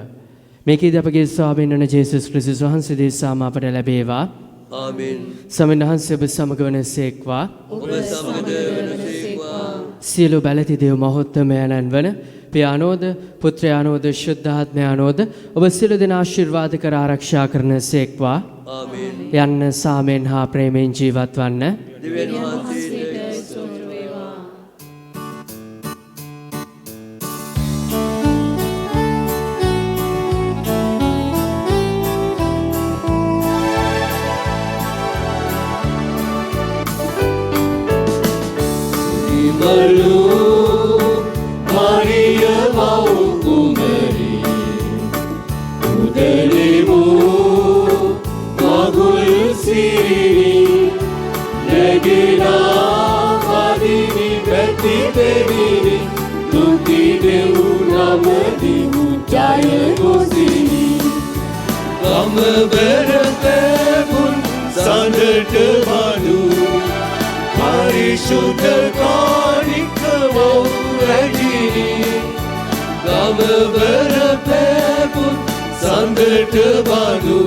මේකීද අපගේ ස්වාමීන් වහන්සේ ජේසුස් ක්‍රිස්තුස් වහන්සේ දේශාම අපට ලැබේවා. ආමෙන්. ස්වාමීන් වහන්සේ ඔබ සමග වනසේක්වා. ඔබ සමග වනසේක්වා. සියලු බැලති දේව මහෝත්තමයන්න් වන පියානෝද පුත්‍රයානෝද ශුද්ධාත්මයානෝද ඔබ සියලු දෙනා ආශිර්වාද කර ආරක්ෂා කරනසේක්වා. ආමෙන්. යන්න සාමෙන් හා ප්‍රේමෙන් ජීවත් වන්න. දිව්‍යන් වහන්සේට ස්තෝත්‍ර වේවා. Maria mau kumari udelimu magul siri negina madini beti bebini tuti deu namadi jaya gosini kam berate pun sandat madu Parishudha Karika Maurajini Gam Varapepun Sandata Badu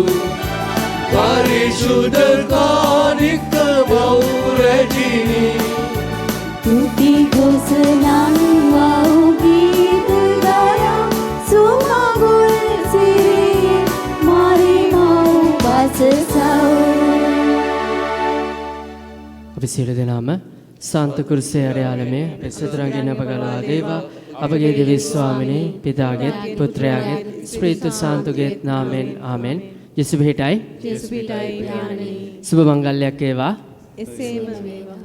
Parishudha Karika Maurajini Tuti Gosanan Mau Geeta Gaya Sumagul Siri Mari Mau Pasasau අපි සියලු දෙනාම සාන්ත කුරුසේ අරයාලමේ සතරංගින අපගලවා දේවා අපගේ දෙවි ස්වාමිනේ පිතාගෙත් පුත්‍රයාගෙත් ස්ප්‍රීතු සාන්තුගෙත් නාමෙන් ආමෙන්. යේසු පිටයි ජේසු පිටයි ඥානනි සුබ මංගල්‍යයක් වේවා. එසේම වේවා.